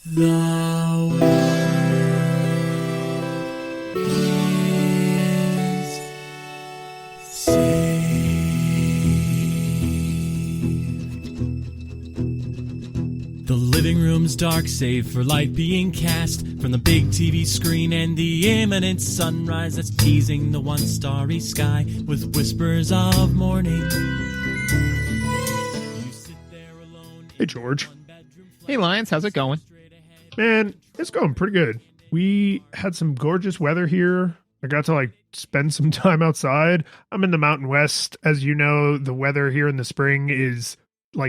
The world is saved. The living room's dark, save for light being cast from the big TV screen and the imminent sunrise that's teasing the one starry sky with whispers of morning. You sit there alone. Hey, George. Hey, Lions, how's it going? Man, it's going pretty good. We had some gorgeous weather here. I got to spend some time outside. I'm in the Mountain West. As you know, the weather here in the spring is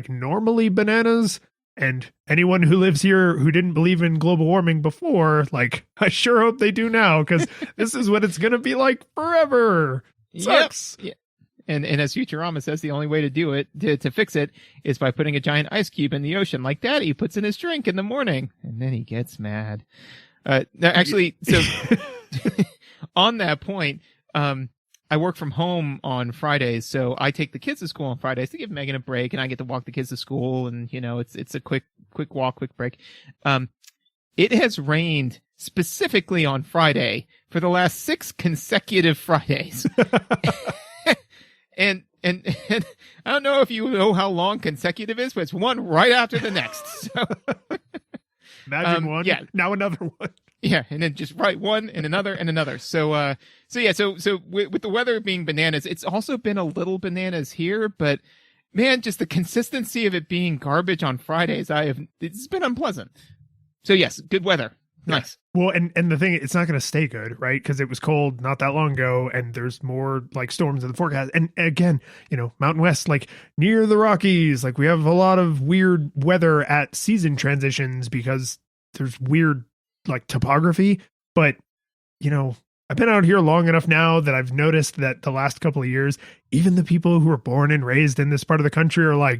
normally bananas. And anyone who lives here who didn't believe in global warming before, I sure hope they do now, because this is what it's going to be like forever. Sucks. Yep. Yeah. And as Futurama says, the only way to do it, to fix it, is by putting a giant ice cube in the ocean, like Daddy puts in his drink in the morning. And then he gets mad. Actually, so on that point, I work from home on Fridays, so I take the kids to school on Fridays to give Megan a break, and I get to walk the kids to school, and, it's a quick walk, quick break. It has rained specifically on Friday for the last 6 consecutive Fridays. And I don't know if you know how long consecutive is, but it's one right after the next. So Imagine one. Yeah. Now another one. Yeah, and then just one and another. So with the weather being bananas, it's also been a little bananas here, but man, just the consistency of it being garbage on Fridays, it's been unpleasant. So yes, good weather. Nice. Well, and the thing, it's not going to stay good, right? Because it was cold not that long ago, and there's more storms in the forecast. And again, Mountain West, near the Rockies, we have a lot of weird weather at season transitions because there's weird topography. But I've been out here long enough now that I've noticed that the last couple of years, even the people who were born and raised in this part of the country are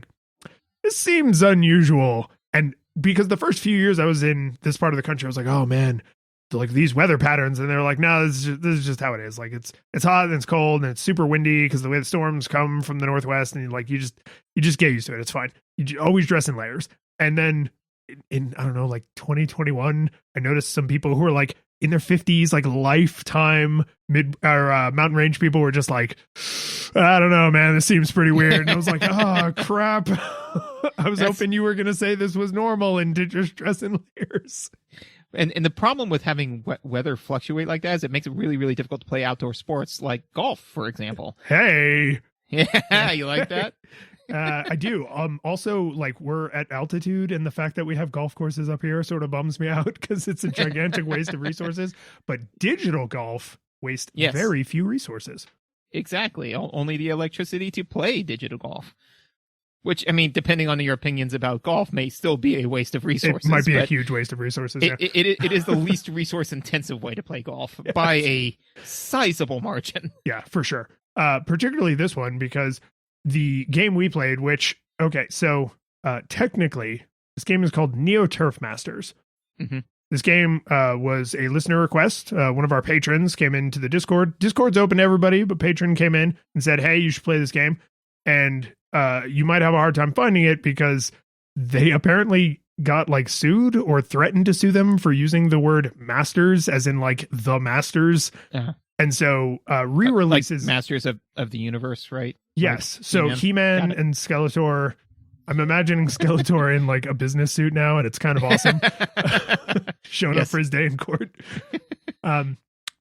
this seems unusual. And because the first few years I was in this part of the country, I was oh man, these weather patterns, and they're no, this is just how it is. It's hot and it's cold and it's super windy because the way the storms come from the Northwest, and you just get used to it. It's fine. You always dress in layers. And then in I don't know, 2021, I noticed some people who are in their 50s, lifetime mountain range people were just I don't know, man, this seems pretty weird. And I was oh crap. I was hoping you were going to say this was normal and to just dress in layers. And the problem with having weather fluctuate like that is it makes it really, really difficult to play outdoor sports like golf, for example. Hey. Yeah, you like that? I do. Also, we're at altitude, and the fact that we have golf courses up here sort of bums me out because it's a gigantic waste of resources. But digital golf wastes very few resources. Exactly. Only the electricity to play digital golf. Which, I mean, depending on your opinions about golf, may still be a waste of resources. It might be a huge waste of resources. It is the least resource-intensive way to play golf by a sizable margin. Yeah, for sure. Particularly this one, because the game we played, technically, this game is called Neo Turf Masters. Mm-hmm. This game was a listener request. One of our patrons came into the Discord. Discord's open to everybody, but patron came in and said, hey, you should play this game. And you might have a hard time finding it because they apparently got sued or threatened to sue them for using the word masters as in the masters. Uh-huh. And so re-releases masters of the universe, right? Yes. So He-Man and Skeletor. I'm imagining Skeletor in a business suit now, and it's kind of awesome. Showing up for his day in court.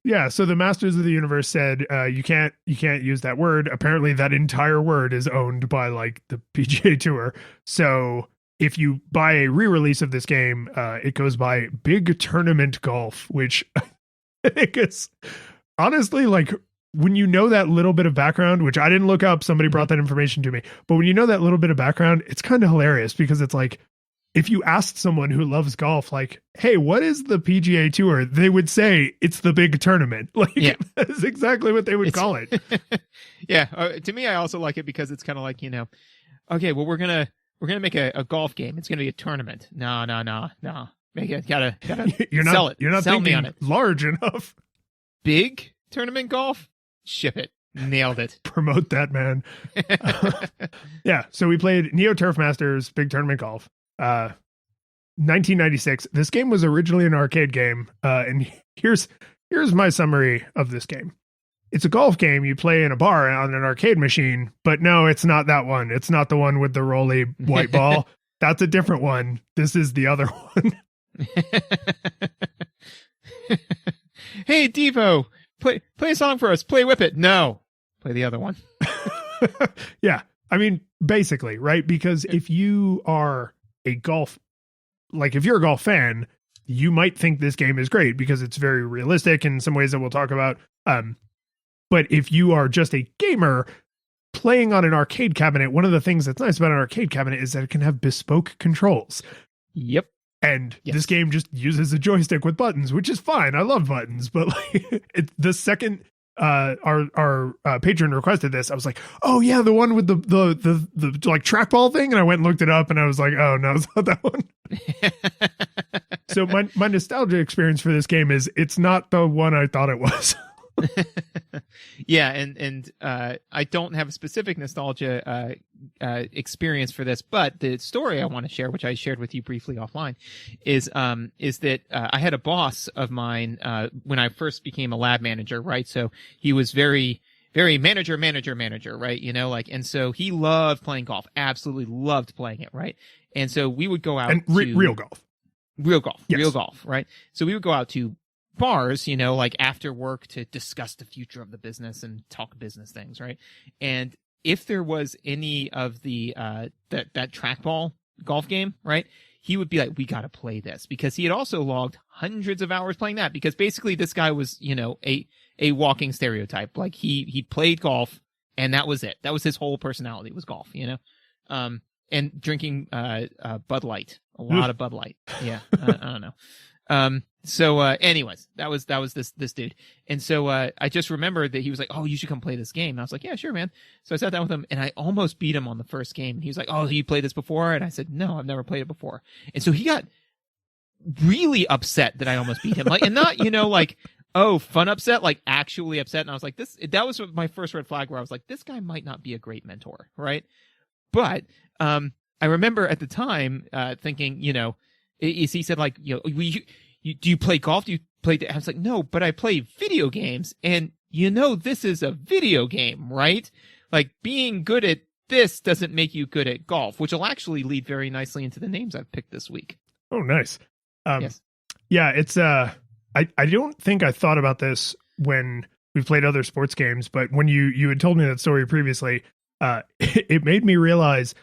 Yeah, so the Masters of the Universe said you can't use that word. Apparently that entire word is owned by the PGA Tour. So if you buy a re-release of this game, it goes by Big Tournament Golf, which I think is honestly when you know that little bit of background, which I didn't look up, somebody brought that information to me. But when you know that little bit of background, it's kind of hilarious because it's if you asked someone who loves golf, hey, what is the PGA Tour? They would say it's the big tournament. That's exactly what they would call it. Yeah. To me, I also like it because it's kind of okay, well, we're going to make a golf game. It's going to be a tournament. No. Make it, gotta sell it. You're not sell thinking me on it. Large enough. Big tournament golf? Ship it. Nailed it. Promote that, man. Yeah. So we played Neo Turf Masters, Big Tournament Golf. 1996. This game was originally an arcade game, and here's my summary of this game. It's a golf game you play in a bar on an arcade machine, but no, it's not that one. It's not the one with the roly white ball. That's a different one. This is the other one. Hey, Devo, play a song for us. Play Whip It. No, play the other one. Yeah. I mean, basically, right? Because if you are if you're a golf fan, you might think this game is great because it's very realistic in some ways that we'll talk about. But if you are just a gamer playing on an arcade cabinet, one of the things that's nice about an arcade cabinet is that it can have bespoke controls. Yep. And Yes. this game just uses a joystick with buttons, which is fine. I love buttons, but like the second our patron requested this, I was like, oh yeah, the one with the like trackball thing, and I went and looked it up, and I was like, oh no, it's not that one. So my nostalgia experience for this game is it's not the one I thought it was. Yeah, and I don't have a specific nostalgia experience for this, but the story I want to share, which I shared with you briefly offline, is that I had a boss of mine when I first became a lab manager, right? So he was very manager, right? You know, like, and so he loved playing golf, absolutely loved playing it, right? And so we would go out And real golf. Yes. Real golf, right? So we would go out to bars, you know, like after work to discuss the future of the business and talk business things, right? And if there was any of the that trackball golf game, right, he would be like, we got to play this, because he had also logged hundreds of hours playing that, because basically this guy was, you know, a walking stereotype. Like he played golf and that was it. That was his whole personality, was golf, you know. And drinking Bud Light, a lot of Bud Light. Yeah, I don't know. So anyways, that was this dude. And so I just remembered that he was like, oh, you should come play this game. And I was like, yeah, sure, man. So I sat down with him and I almost beat him on the first game. And he was like, oh, you played this before? And I said, no, I've never played it before. And so he got really upset that I almost beat him. Like, and not, you know, like, oh, fun upset, like actually upset. And I was like, that was my first red flag, where I was like, this guy might not be a great mentor, right? But I remember at the time thinking, you know, he said, like, you know, do you play golf? Do you play? I was like, no, but I play video games, and you know, this is a video game, right? Like, being good at this doesn't make you good at golf, which will actually lead very nicely into the names I've picked this week. Oh, nice. Yes. Yeah, it's I don't think I thought about this when we played other sports games, but when you had told me that story previously, it made me realize,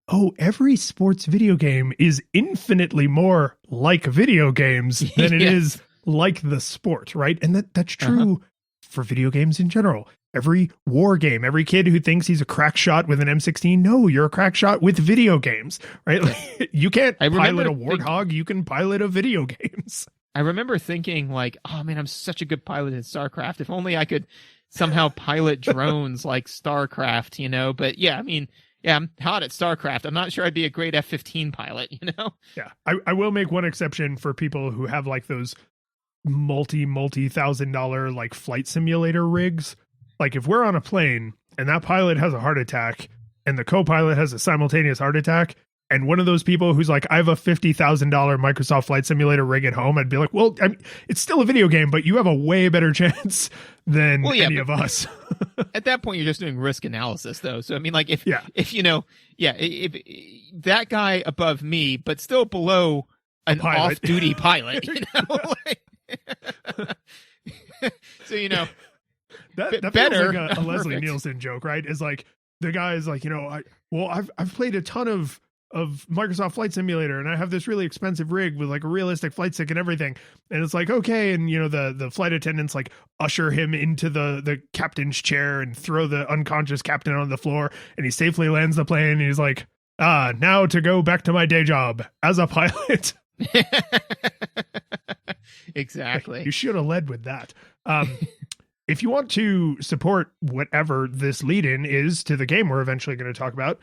oh, every sports video game is infinitely more like video games than it is like the sport, right? And that's true for video games in general. Every war game, every kid who thinks he's a crack shot with an M16, no, you're a crack shot with video games, right? Like, you can't pilot a warthog, you can pilot a video games. I remember thinking, like, oh man, I'm such a good pilot in StarCraft. If only I could somehow pilot drones like StarCraft, you know? But yeah, I mean, yeah, I'm hot at StarCraft. I'm not sure I'd be a great F-15 pilot, you know? Yeah, I will make one exception for people who have like those multi-$1,000 like flight simulator rigs. Like, if we're on a plane and that pilot has a heart attack and the co-pilot has a simultaneous heart attack, and one of those people who's like, I have a $50,000 Microsoft Flight Simulator rig at home, I'd be like, well, I mean, it's still a video game, but you have a way better chance than any of us. At that point, you're just doing risk analysis, though. So, I mean, like, if you know, if that guy above me, but still below an off-duty pilot, you know, like, so, you know, that better. feels like a Leslie Nielsen joke, right? Is like, the guy is like, you know, I've played a ton of Microsoft Flight Simulator, and I have this really expensive rig with like a realistic flight stick and everything. And it's like, okay. And you know, the flight attendants like usher him into the captain's chair and throw the unconscious captain on the floor, and he safely lands the plane. And he's like, now to go back to my day job as a pilot. Exactly. You should have led with that. If you want to support whatever this lead-in is to the game we're eventually going to talk about,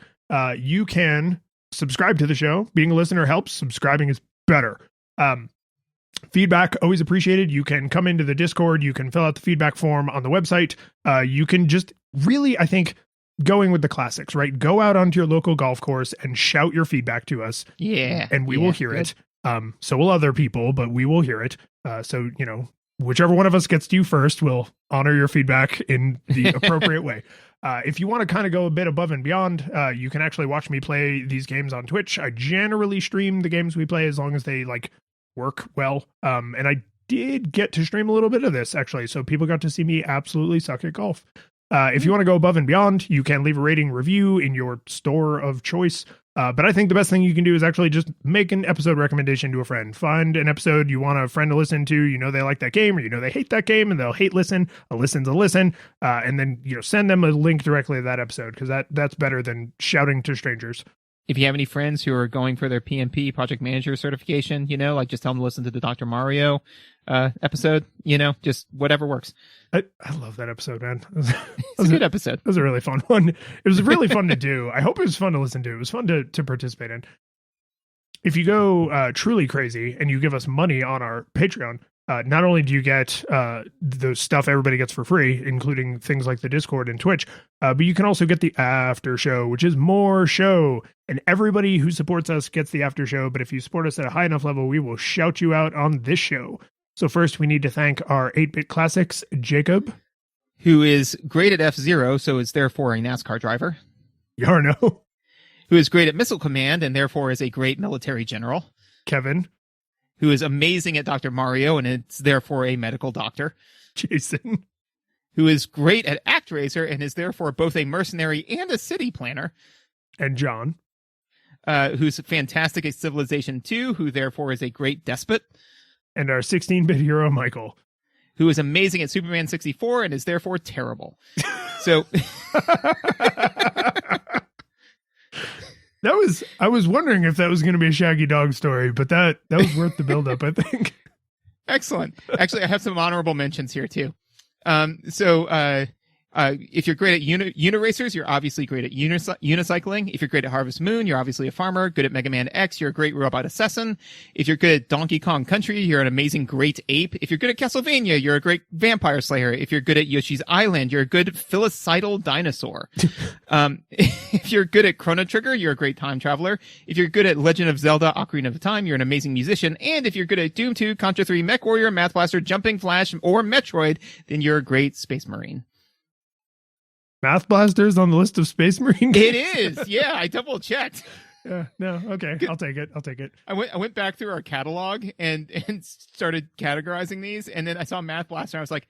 you can subscribe to the show. Being a listener helps. Subscribing is better. Feedback, always appreciated. You can come into the Discord. You can fill out the feedback form on the website. You can just really, I think, going with the classics, right? Go out onto your local golf course and shout your feedback to us, Yeah. and we yeah, will hear good. it. So will other people, but we will hear it. So, whichever one of us gets to you first, will honor your feedback in the appropriate way. If you want to kind of go a bit above and beyond, you can actually watch me play these games on Twitch. I generally stream the games we play as long as they like work well. And I did get to stream a little bit of this actually, so people got to see me absolutely suck at golf. If you want to go above and beyond, you can leave a rating review in your store of choice. But I think the best thing you can do is actually just make an episode recommendation to a friend. Find an episode you want a friend to listen to. They like that game, or they hate that game, and they'll hate listen. A listen's a listen. And then send them a link directly to that episode, because that's better than shouting to strangers. If you have any friends who are going for their PMP, project manager certification, like just tell them to listen to the Dr. Mario episode, just whatever works. I love that episode, man. It's a good episode. It was a really fun one. It was really fun to do. I hope it was fun to listen to. It was fun to participate in. If you go truly crazy and you give us money on our Patreon, not only do you get the stuff everybody gets for free, including things like the Discord and Twitch, but you can also get the after show, which is more show. And everybody who supports us gets the after show. But if you support us at a high enough level, we will shout you out on this show. So first, we need to thank our 8-Bit Classics, Jacob, who is great at F-Zero, so is therefore a NASCAR driver. Yarno, who is great at Missile Command, and therefore is a great military general. Kevin, who is amazing at Dr. Mario, and is therefore a medical doctor. Jason, who is great at ActRaiser, and is therefore both a mercenary and a city planner. And John, who's fantastic at Civilization 2, who therefore is a great despot. And our 16-bit hero, Michael, who is amazing at Superman 64 and is therefore terrible. So I was wondering if that was going to be a Shaggy Dog story, but that was worth the buildup, I think. Excellent. Actually, I have some honorable mentions here too. If you're great at Uniracers, you're obviously great at unicycling. If you're great at Harvest Moon, you're obviously a farmer. Good at Mega Man X, you're a great robot assassin. If you're good at Donkey Kong Country, you're an amazing great ape. If you're good at Castlevania, you're a great vampire slayer. If you're good at Yoshi's Island, you're a good filicidal dinosaur. If you're good at Chrono Trigger, you're a great time traveler. If you're good at Legend of Zelda Ocarina of Time, you're an amazing musician. And if you're good at Doom 2, Contra 3, Mech Warrior, Math Blaster, Jumping Flash, or Metroid, then you're a great Space Marine. Math Blaster's on the list of Space Marine games? It is. Yeah, I double checked. Yeah, no, okay. I'll take it. I went back through our catalog and started categorizing these, and then I saw Math Blaster and I was like,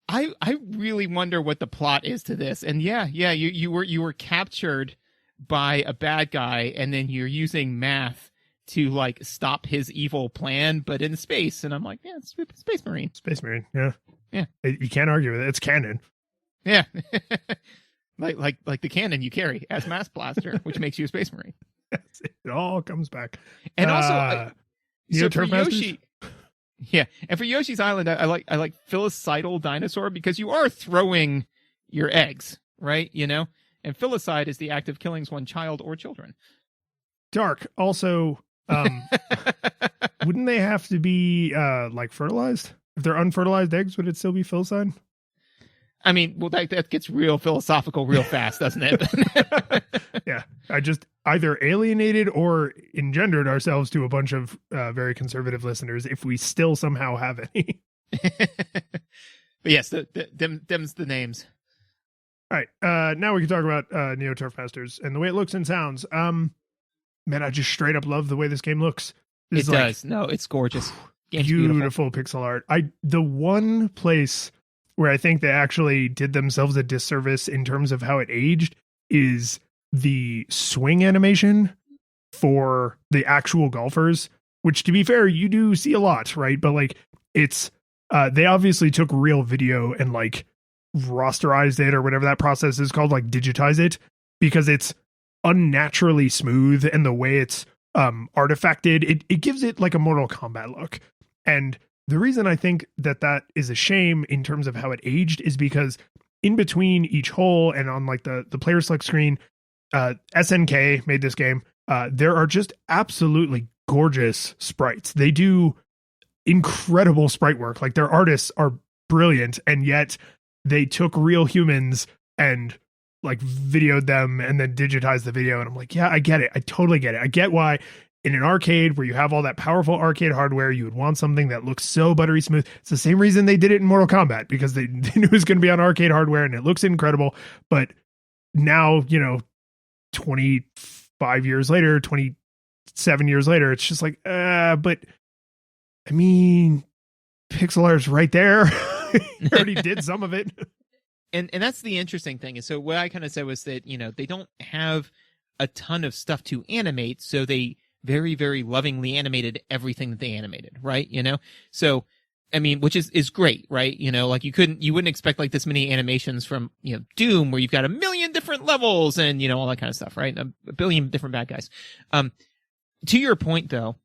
I really wonder what the plot is to this. And yeah, you were captured by a bad guy, and then you're using math to like stop his evil plan, but in space. And I'm like, yeah, it's Space Marine. Space Marine, yeah. Yeah. You can't argue with it. It's canon. Yeah. like the cannon you carry as Math Blaster, which makes you a Space Marine. It all comes back. And also, so for Yoshi, yeah, and for Yoshi's Island, I like filicidal dinosaur because you are throwing your eggs, right? And filicide is the act of killing one's child or children. Dark. Also, wouldn't they have to be like fertilized? If they're unfertilized eggs, would it still be filicide? I mean, well, that gets real philosophical real fast, doesn't it? Yeah. I just either alienated or engendered ourselves to a bunch of very conservative listeners if we still somehow have any. But yes, them's the names. All right. Now we can talk about Neo Turf Masters and the way it looks and sounds. Man, I just straight up love the way this game looks. It does. No, it's gorgeous. Game's beautiful pixel art. The one place where I think they actually did themselves a disservice in terms of how it aged is the swing animation for the actual golfers, which to be fair, you do see a lot, right? But like it's, they obviously took real video and like rasterized it or whatever that process is called, like digitize it, because it's unnaturally smooth, and the way it's artifacted, it gives it like a Mortal Kombat look. And the reason I think that is a shame in terms of how it aged is because in between each hole and on like the player select screen, SNK made this game. There are just absolutely gorgeous sprites. They do incredible sprite work. Like their artists are brilliant, and yet they took real humans and like videoed them and then digitized the video. And I'm like, yeah, I get it. I totally get it. I get why in an arcade where you have all that powerful arcade hardware, you would want something that looks so buttery smooth. It's the same reason they did it in Mortal Kombat, because they knew it was going to be on arcade hardware and it looks incredible. But now, 25 years later, 27 years later, it's just like, but I mean, pixel art's right there. You already did some of it. And that's the interesting thing. And so what I kind of said was that, they don't have a ton of stuff to animate, so they very, very lovingly animated everything that they animated, right? So, I mean, which is great, right? Like you wouldn't expect like this many animations from, Doom, where you've got a million different levels and, all that kind of stuff, right? A billion different bad guys. To your point though,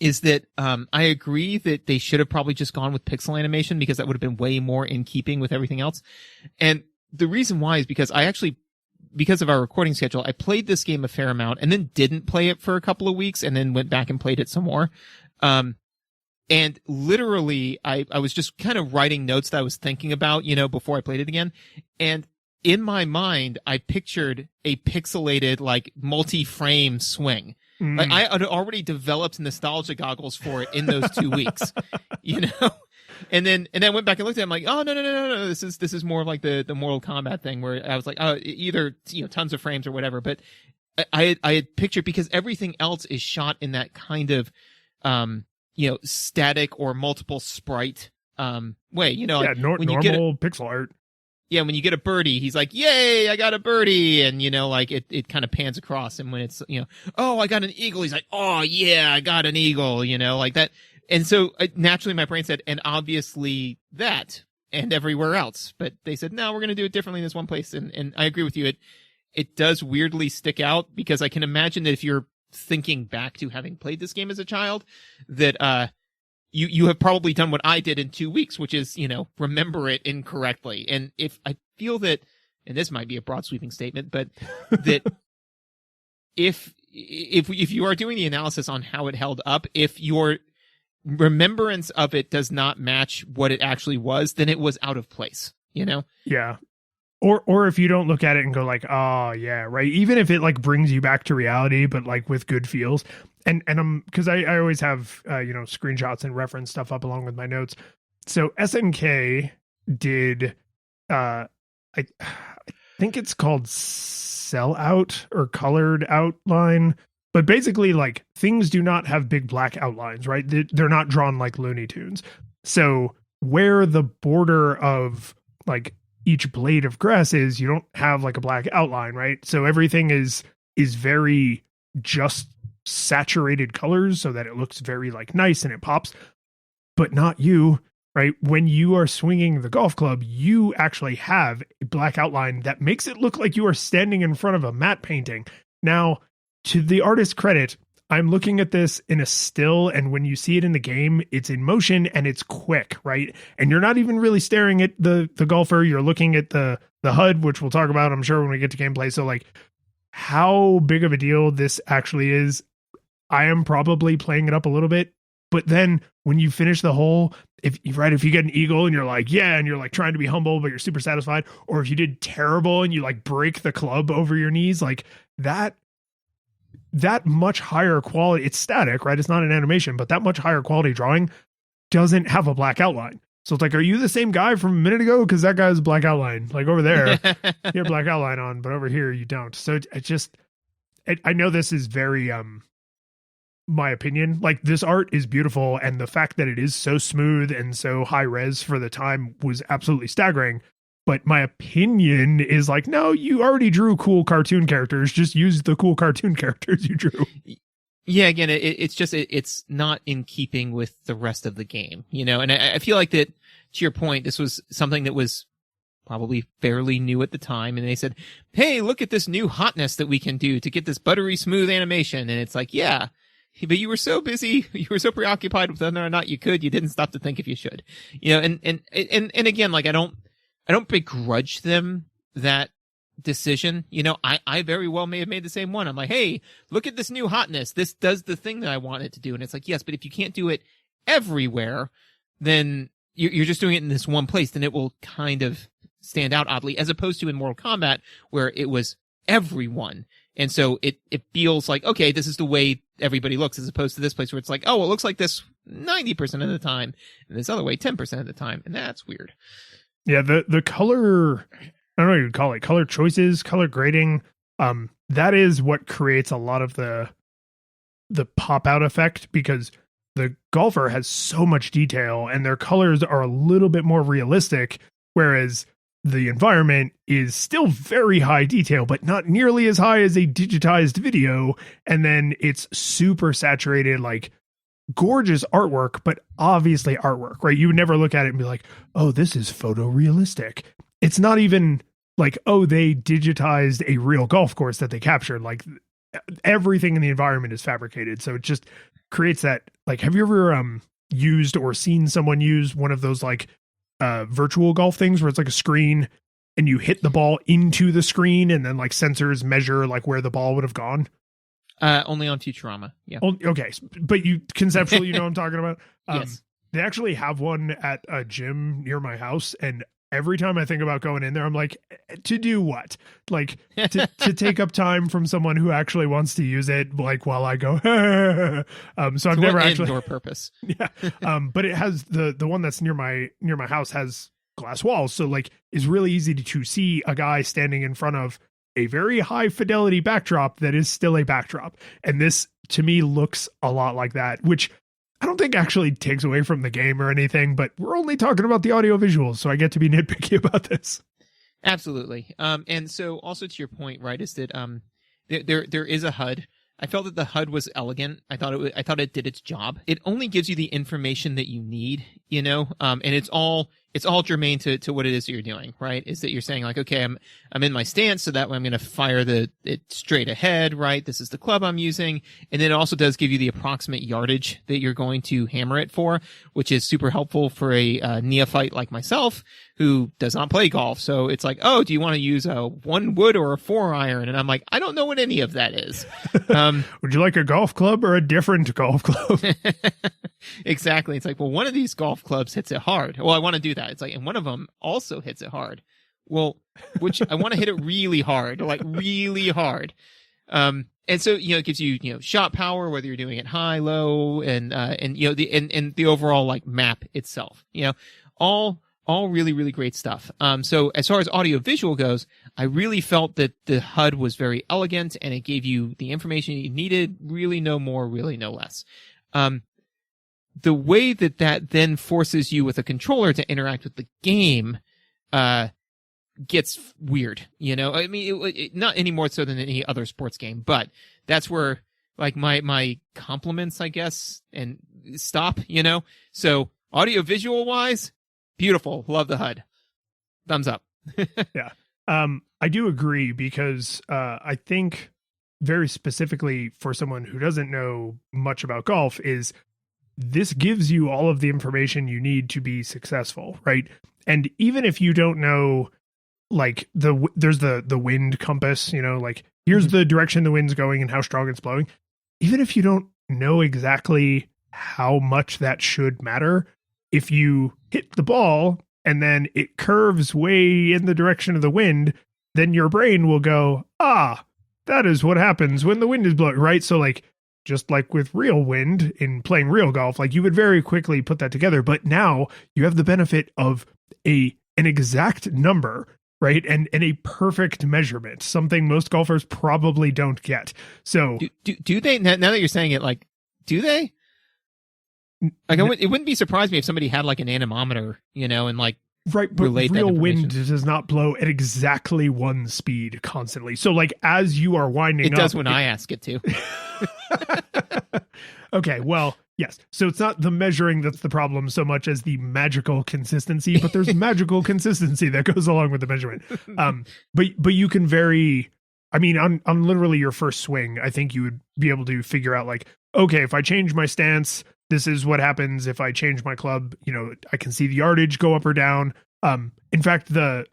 is that, I agree that they should have probably just gone with pixel animation, because that would have been way more in keeping with everything else. And the reason why is because because of our recording schedule, I played this game a fair amount and then didn't play it for a couple of weeks and then went back and played it some more. And literally I was just kind of writing notes that I was thinking about, before I played it again. And in my mind, I pictured a pixelated, like multi-frame swing. Like I had already developed nostalgia goggles for it in those 2 weeks, And then went back and looked at it. I'm like, oh, no. This is more of like the Mortal Kombat thing, where I was like, oh, either, tons of frames or whatever. But I had pictured, because everything else is shot in that kind of, static or multiple sprite, way, like when you get normal pixel art. Yeah. When you get a birdie, he's like, yay, I got a birdie. And, like it kind of pans across. And when it's, oh, I got an eagle. He's like, oh yeah, I got an eagle, like that. And so naturally my brain said, and obviously that and everywhere else. But they said, no, we're going to do it differently in this one place. And I agree with you. It does weirdly stick out, because I can imagine that if you're thinking back to having played this game as a child, that, you have probably done what I did in 2 weeks, which is, remember it incorrectly. And if I feel that, and this might be a broad sweeping statement, but that if you are doing the analysis on how it held up, if your remembrance of it does not match what it actually was, then it was out of place, Yeah. Or if you don't look at it and go like, oh yeah, right. Even if it like brings you back to reality, but like with good feels. And because I always have, screenshots and reference stuff up along with my notes. So SNK did, I think it's called Sellout or Colored Outline. But basically, like, things do not have big black outlines, right? They're not drawn like Looney Tunes. So where the border of like each blade of grass is, you don't have like a black outline, right? So everything is very just saturated colors, so that it looks very like nice and it pops, but not you, right? When you are swinging the golf club, you actually have a black outline that makes it look like you are standing in front of a matte painting. Now, to the artist's credit, I'm looking at this in a still, and when you see it in the game, it's in motion and it's quick, right? And you're not even really staring at the golfer. You're looking at the HUD, which we'll talk about, I'm sure, when we get to gameplay. So like, how big of a deal this actually is, I am probably playing it up a little bit. But then when you finish the hole, if you get an eagle and you're like, yeah, and you're like trying to be humble, but you're super satisfied, or if you did terrible and you like break the club over your knees, like that much higher quality, it's static, right? It's not an animation, but that much higher quality drawing doesn't have a black outline. So it's like, are you the same guy from a minute ago? Because that guy has a black outline. Like over there, you have black outline on, but over here you don't. So I know this is very, my opinion, like this art is beautiful, and the fact that it is so smooth and so high res for the time was absolutely staggering. But my opinion is like, no, you already drew cool cartoon characters. Just use the cool cartoon characters you drew. Yeah, again, it's not in keeping with the rest of the game, and I feel like that, to your point, this was something that was probably fairly new at the time. And they said, hey, look at this new hotness that we can do to get this buttery smooth animation. And it's like, yeah, but you were so busy, you were so preoccupied with whether or not you could, you didn't stop to think if you should, and again, like I don't begrudge them that decision. I very well may have made the same one. I'm like, hey, look at this new hotness. This does the thing that I want it to do. And it's like, yes, but if you can't do it everywhere, then you're just doing it in this one place. Then it will kind of stand out oddly, as opposed to in Mortal Kombat where it was everyone. And so it feels like, okay, this is the way everybody looks, as opposed to this place where it's like, oh, it looks like this 90% of the time, and this other way 10% of the time, and that's weird. Yeah, the color, I don't know what you'd call it, color choices, color grading, that is what creates a lot of the pop out effect, because the golfer has so much detail and their colors are a little bit more realistic, whereas the environment is still very high detail, but not nearly as high as a digitized video. And then it's super saturated, like gorgeous artwork, but obviously artwork, right? You would never look at it and be like, oh, this is photorealistic. It's not even like, oh, they digitized a real golf course that they captured. Like everything in the environment is fabricated. So it just creates that, like, have you ever used or seen someone use one of those like virtual golf things where it's like a screen and you hit the ball into the screen and then like sensors measure like where the ball would have gone? Only on Futurama. Yeah. Okay. But you conceptually, you know what I'm talking about? Yes. They actually have one at a gym near my house. And every time I think about going in there, I'm like, to do what? Like to take up time from someone who actually wants to use it, like while I go, so I've never actually indoor purpose. Yeah. But it has the one that's near my house has glass walls. So like it's really easy to see a guy standing in front of a very high fidelity backdrop that is still a backdrop. And this to me looks a lot like that, which I don't think actually takes away from the game or anything, but we're only talking about the audio visuals, so I get to be nitpicky about this. Absolutely. And so also to your point, right, is that there is a HUD. I felt that the HUD was elegant. I thought it did its job. It only gives you the information that you need, you know, and it's all germane to what it is that you're doing, right? Is that you're saying like, okay, I'm in my stance, so that way I'm going to fire it straight ahead, right? This is the club I'm using. And then it also does give you the approximate yardage that you're going to hammer it for, which is super helpful for a neophyte like myself who does not play golf. So it's like, oh, do you want to use a 1 wood or a 4 iron? And I'm like, I don't know what any of that is. Would you like a golf club or a different golf club? Exactly. It's like, well, one of these golf clubs hits it hard. Well, I want to do that. It's like, and one of them also hits it hard. Well, which I want to hit it really hard, like really hard. And so, you know, it gives you, you know, shot power, whether you're doing it high, low, and you know, and the overall like map itself, you know, all really, really great stuff. So as far as audio visual goes, I really felt that the HUD was very elegant and it gave you the information you needed, really no more, really no less. The way that then forces you with a controller to interact with the game, gets weird, you know? I mean, it not any more so than any other sports game, but that's where like my compliments, I guess, and stop, you know? So audio visual wise, beautiful. Love the HUD. Thumbs up. Yeah. I do agree because I think very specifically for someone who doesn't know much about golf is this gives you all of the information you need to be successful, right? And even if you don't know, like there's the wind compass, you know, like here's the direction the wind's going and how strong it's blowing. Even if you don't know exactly how much that should matter, if you hit the ball and then it curves way in the direction of the wind, then your brain will go, that is what happens when the wind is blowing, right? So like, just like with real wind in playing real golf, like you would very quickly put that together. But now you have the benefit of an exact number, right? And a perfect measurement, something most golfers probably don't get. So do they, now that you're saying it, like, do they? Like, it wouldn't be surprised me if somebody had like an anemometer, you know, and like, right, but real wind does not blow at exactly one speed constantly. So like as you are winding up, it does when I ask it to. Okay, well, yes. So it's not the measuring that's the problem so much as the magical consistency, but there's magical consistency that goes along with the measurement. But you can vary. I mean, on literally your first swing, I think you would be able to figure out like, okay, if I change my stance, this is what happens. If I change my club, you know, I can see the yardage go up or down. In fact, the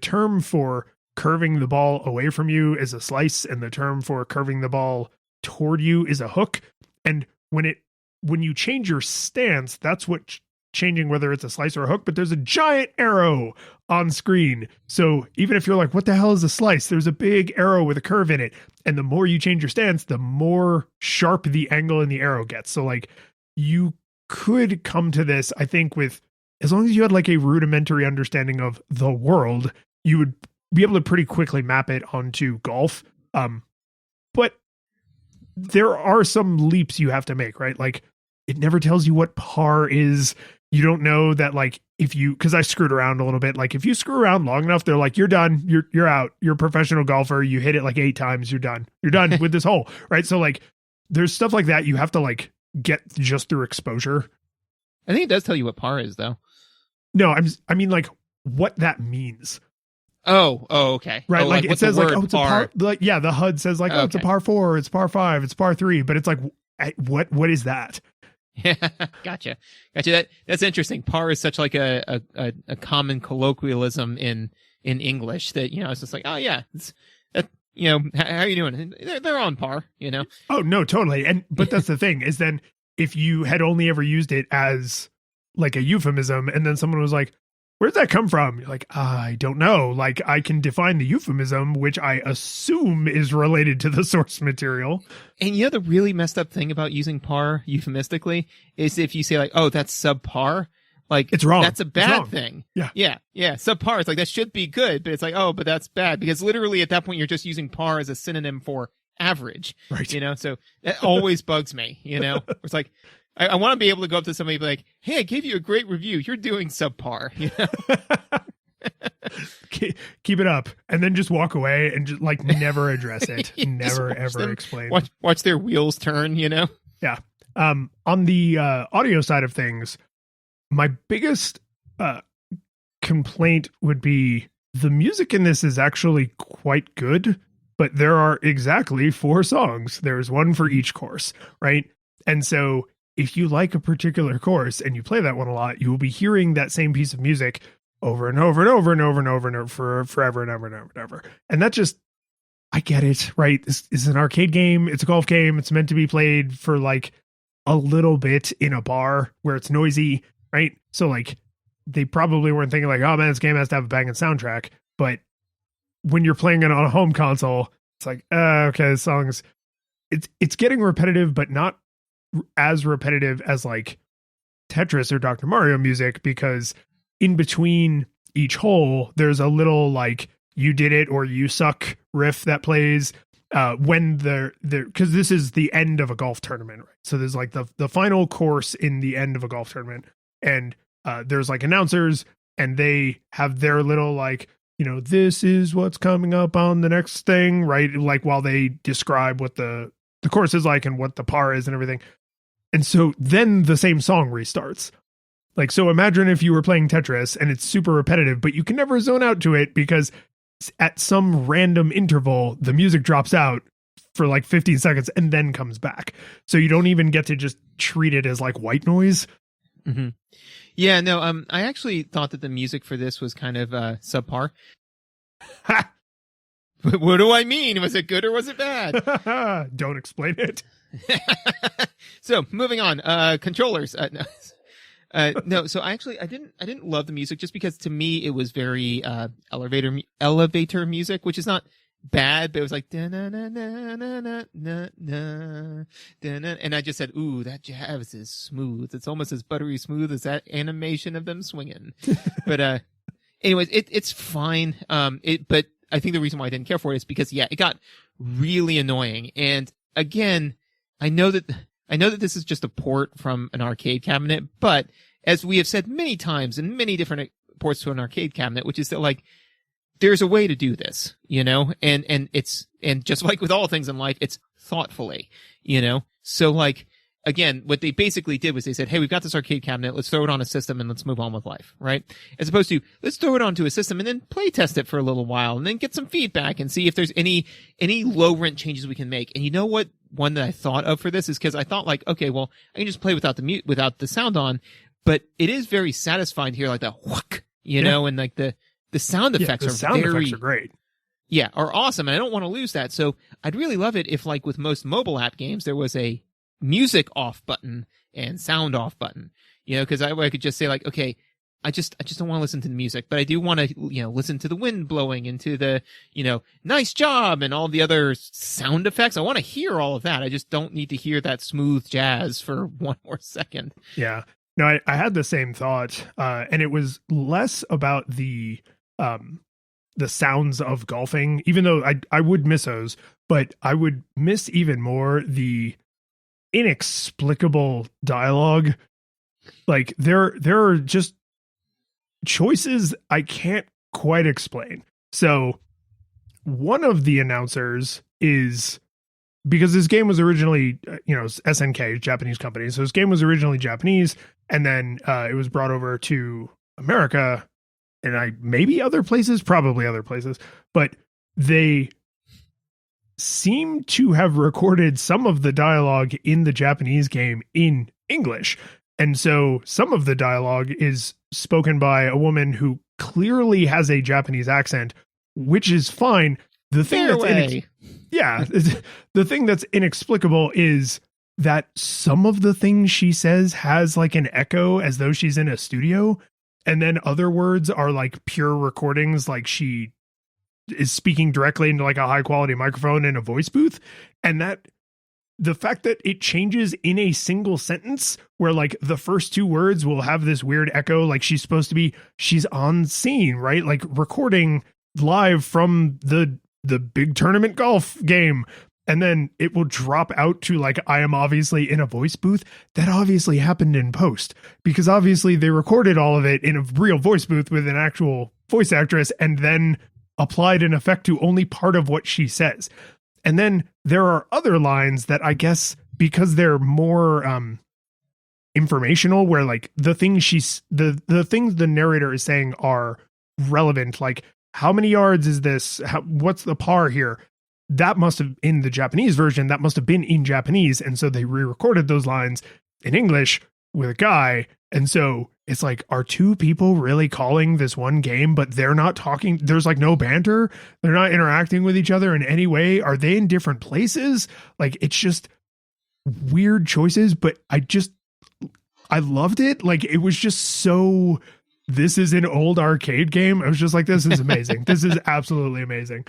term for curving the ball away from you is a slice, and the term for curving the ball toward you is a hook. And when you change your stance, that's what changing whether it's a slice or a hook, but there's a giant arrow on screen. So even if you're like, what the hell is a slice? There's a big arrow with a curve in it. And the more you change your stance, the more sharp the angle in the arrow gets. So like you could come to this, I think, with as long as you had like a rudimentary understanding of the world, you would be able to pretty quickly map it onto golf. But there are some leaps you have to make, right? Like it never tells you what par is. You don't know that like if you, cause I screwed around a little bit. Like if you screw around long enough, they're like, you're done. You're out. You're a professional golfer. You hit it like 8 times. You're done. You're done with this hole. Right. So like there's stuff like that. You have to like get just through exposure. I think it does tell you what par is though. No, I mean like what that means. Oh, okay. Right. Oh, like it says like, oh, it's par. a par. Like, yeah, the HUD says like, oh, it's a par 4, it's par 5, it's par 3, but it's like, what is that? Yeah, gotcha. That's interesting. Par is such like a common colloquialism in English that, you know, it's just like, oh yeah, it's, you know, how are you doing? They're on par, you know? Oh no, totally. But that's the thing is then if you had only ever used it as like a euphemism and then someone was like, where'd that come from? You're like, I don't know. Like I can define the euphemism, which I assume is related to the source material. And you know, the really messed up thing about using par euphemistically is if you say like, oh, that's subpar, like it's wrong. That's a bad thing. Yeah. Subpar is like, that should be good, but it's like, oh, but that's bad because literally at that point, you're just using par as a synonym for average, right? You know, so that always bugs me, you know, it's like, I want to be able to go up to somebody and be like, hey, I gave you a great review. You're doing subpar. You know? Keep it up. And then just walk away and just like never address it. Never, ever explain. Watch their wheels turn, you know? Yeah. On the audio side of things, my biggest complaint would be the music in this is actually quite good, but there are exactly 4 songs. There's one for each course, right? And so if you like a particular course and you play that one a lot, you will be hearing that same piece of music over and over and over and over and over and over for forever and ever and ever and ever. And that just, I get it, right? This is an arcade game. It's a golf game. It's meant to be played for like a little bit in a bar where it's noisy, right? So like they probably weren't thinking like, oh man, this game has to have a banging soundtrack. But when you're playing it on a home console, it's like, okay, the song's, it's getting repetitive, but not as repetitive as like Tetris or Dr. Mario music, because in between each hole there's a little like you did it or you suck riff that plays when because this is the end of a golf tournament, right? So there's like the final course in the end of a golf tournament, and there's like announcers and they have their little like, you know, this is what's coming up on the next thing, right? Like while they describe what the course is like and what the par is and everything. And so then the same song restarts. Like, so imagine if you were playing Tetris and it's super repetitive, but you can never zone out to it because at some random interval, the music drops out for like 15 seconds and then comes back. So you don't even get to just treat it as like white noise. Mm-hmm. Yeah, no, I actually thought that the music for this was kind of subpar. Ha! What do I mean? Was it good or was it bad? Don't explain it. So moving on, controllers. No, so I didn't love the music just because to me it was very elevator music, which is not bad, but it was like na na na na na na na, and I just said, ooh, that jazz is smooth. It's almost as buttery smooth as that animation of them swinging. But anyways, it's fine. But I think the reason why I didn't care for it is because it got really annoying. And again, I know that this is just a port from an arcade cabinet, but as we have said many times in many different ports to an arcade cabinet, which is that like, there's a way to do this, you know, and just like with all things in life, it's thoughtfully, you know, so like, again, what they basically did was they said, hey, we've got this arcade cabinet. Let's throw it on a system and let's move on with life, right? As opposed to let's throw it onto a system and then play test it for a little while and then get some feedback and see if there's any low rent changes we can make. And you know what? One that I thought of for this is because I thought like, okay, well, I can just play without the sound on, but it is very satisfying to hear like the whack, you know, and like the sound effects effects are great. Yeah, are awesome. And I don't want to lose that. So I'd really love it if like with most mobile app games, there was a music off button and sound off button, because I could just say like, okay, I just don't want to listen to the music, but I do want to, listen to the wind blowing into the, nice job and all the other sound effects. I want to hear all of that. I just don't need to hear that smooth jazz for one more second. Yeah. No, I had the same thought. And it was less about the sounds of golfing, even though I would miss those, but I would miss even more the inexplicable dialogue. Like there are just choices I can't quite explain. So one of the announcers is, because this game was originally, SNK, Japanese company. So this game was originally Japanese, and then it was brought over to America, and maybe other places, probably other places, but they seem to have recorded some of the dialogue in the Japanese game in English. And so some of the dialogue is spoken by a woman who clearly has a Japanese accent, which is fine. The thing the thing that's inexplicable is that some of the things she says has like an echo as though she's in a studio, and then other words are like pure recordings, like she is speaking directly into like a high quality microphone in a voice booth. And that the fact that it changes in a single sentence where like the first two words will have this weird echo, like she's on scene, right? Like recording live from the big tournament golf game. And then it will drop out to like, I am obviously in a voice booth. That obviously happened in post, because obviously they recorded all of it in a real voice booth with an actual voice actress and then applied an effect to only part of what she says. And then there are other lines that I guess because they're more informational, where like the things the things the narrator is saying are relevant, like how many yards is this? What's the par here? That must have, in the Japanese version, that must have been in Japanese. And so they re-recorded those lines in English with a guy. And so it's like, are two people really calling this one game, but they're not talking? There's like no banter. They're not interacting with each other in any way. Are they in different places? Like, it's just weird choices, but I loved it. Like, it was just so, this is an old arcade game. I was just like, this is amazing. This is absolutely amazing.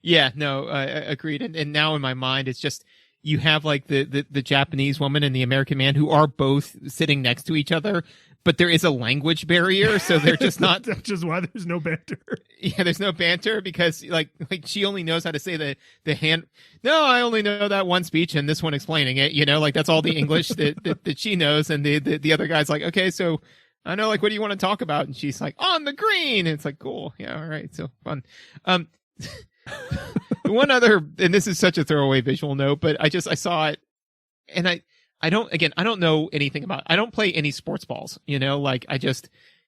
Yeah, no, agreed. And now in my mind, it's just, you have like the Japanese woman and the American man who are both sitting next to each other, but there is a language barrier. So they're just not. That's just why there's no banter. Yeah, there's no banter because like she only knows how to say the hand. No, I only know that one speech and this one explaining it, like that's all the English that she knows. And the other guy's like, okay, so I know, like, what do you want to talk about? And she's like, on the green. And it's like, cool. Yeah. All right. So fun. One other, and this is such a throwaway visual note, but I saw it, and I don't know anything about it. I don't play any sports balls, like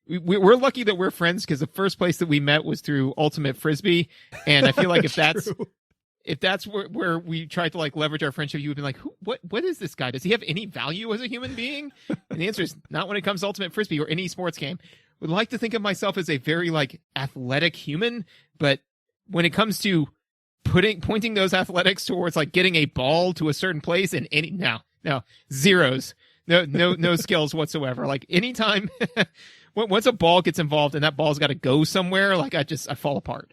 we're lucky that we're friends, because the first place that we met was through Ultimate Frisbee, and I feel like if that's where we tried to like leverage our friendship, you would be like, what is this guy? Does he have any value as a human being? And the answer is not when it comes to Ultimate Frisbee or any sports game. Would like to think of myself as a very like athletic human, but when it comes to pointing those athletics towards like getting a ball to a certain place and no zeros, no skills whatsoever. Like anytime once a ball gets involved and that ball's got to go somewhere, like I fall apart.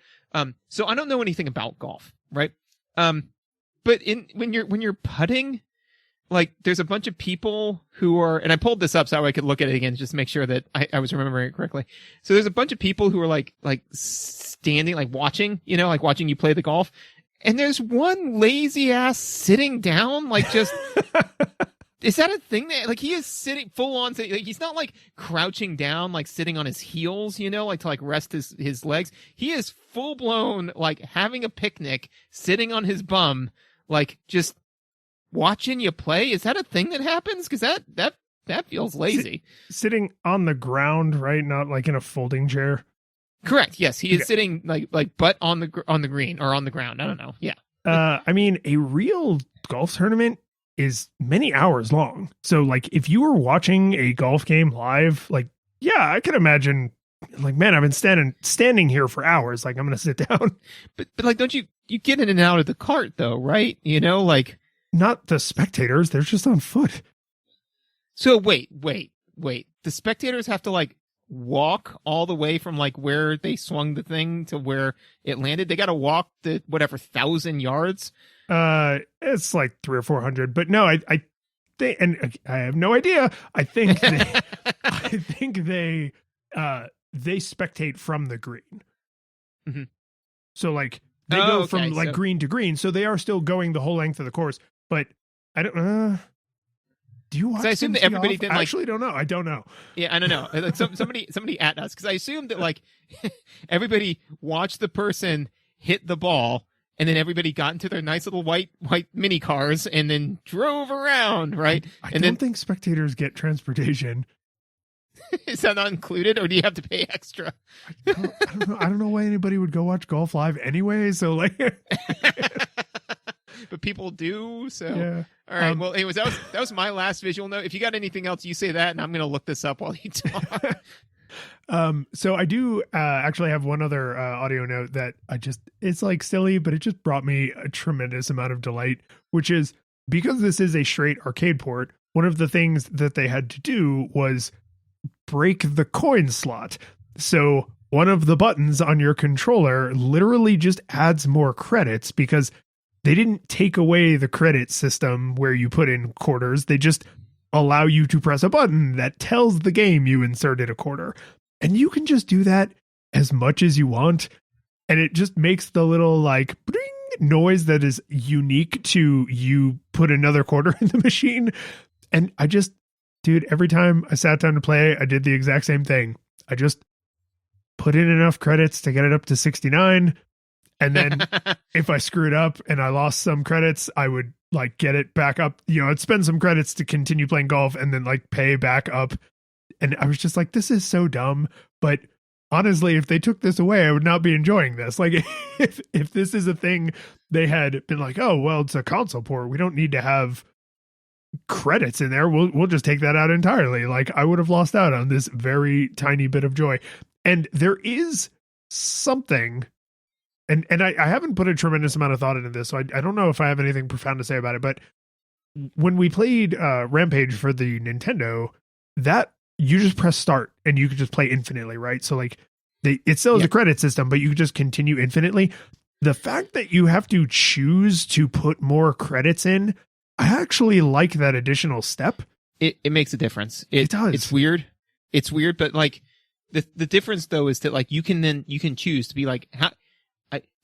So I don't know anything about golf, right? But when you're putting, like there's a bunch of people who are, and I pulled this up so I could look at it again just to make sure that I was remembering it correctly. So there's a bunch of people who are like standing, like watching, like watching you play the golf. And there's one lazy ass sitting down, like just, is that a thing that, like, he is sitting full on, like, he's not like crouching down, like sitting on his heels, like to like rest his legs. He is full blown, like having a picnic, sitting on his bum, like just watching you play. Is that a thing that happens? Because that feels lazy. Sitting on the ground, right? Not like in a folding chair. Correct. Yes, he is sitting like butt on the green or on the ground. I don't know. Yeah. I mean, a real golf tournament is many hours long. So like if you were watching a golf game live, like, yeah, I can imagine like, man, I've been standing here for hours. Like I'm going to sit down. But like, don't you get in and out of the cart though, right? Like. not the spectators. They're just on foot. So wait. The spectators have to like walk all the way from like where they swung the thing to where it landed. They got to walk the whatever 1,000 yards. It's like 300 or 400, but no, I think, and I have no idea. I think they spectate from the green. Mm-hmm. So like they go from like so green to green. So they are still going the whole length of the course, but I don't, do you watch? So I assume them that everybody off? didn't I like. actually don't know. I don't know. Yeah, I don't know. Like somebody at us because I assumed that like everybody watched the person hit the ball and then everybody got into their nice little white mini cars and then drove around, right? I and don't think spectators get transportation. Is that not included, or do you have to pay extra? I don't know. I don't know why anybody would go watch golf live anyway. So like, but people do. So yeah. All right. Well, anyways, that was my last visual note. If you got anything else, you say that, and I'm going to look this up while you talk. So I do actually have one other audio note that it's like silly, but it just brought me a tremendous amount of delight, which is because this is a straight arcade port. One of the things that they had to do was break the coin slot. So one of the buttons on your controller literally just adds more credits because they didn't take away the credit system where you put in quarters. They just allow you to press a button that tells the game you inserted a quarter. And you can just do that as much as you want. And it just makes the little like bring noise that is unique to you put another quarter in the machine. And dude, every time I sat down to play, I did the exact same thing. I just put in enough credits to get it up to 69. And then if I screwed up and I lost some credits, I would like get it back up. I'd spend some credits to continue playing golf and then like pay back up. And I was just like, this is so dumb. But honestly, if they took this away, I would not be enjoying this. Like if this is a thing, they had been like, oh, well, it's a console port. We don't need to have credits in there. We'll just take that out entirely. Like I would have lost out on this very tiny bit of joy. And there is something, and I haven't put a tremendous amount of thought into this, so I don't know if I have anything profound to say about it, but when we played Rampage for the Nintendo, that you just press start and you could just play infinitely, right? So like it still has a credit system, but you could just continue infinitely. The fact that you have to choose to put more credits in, I actually like that additional step. It makes a difference. It does. It's weird. But like the difference though is that like you can choose to be like,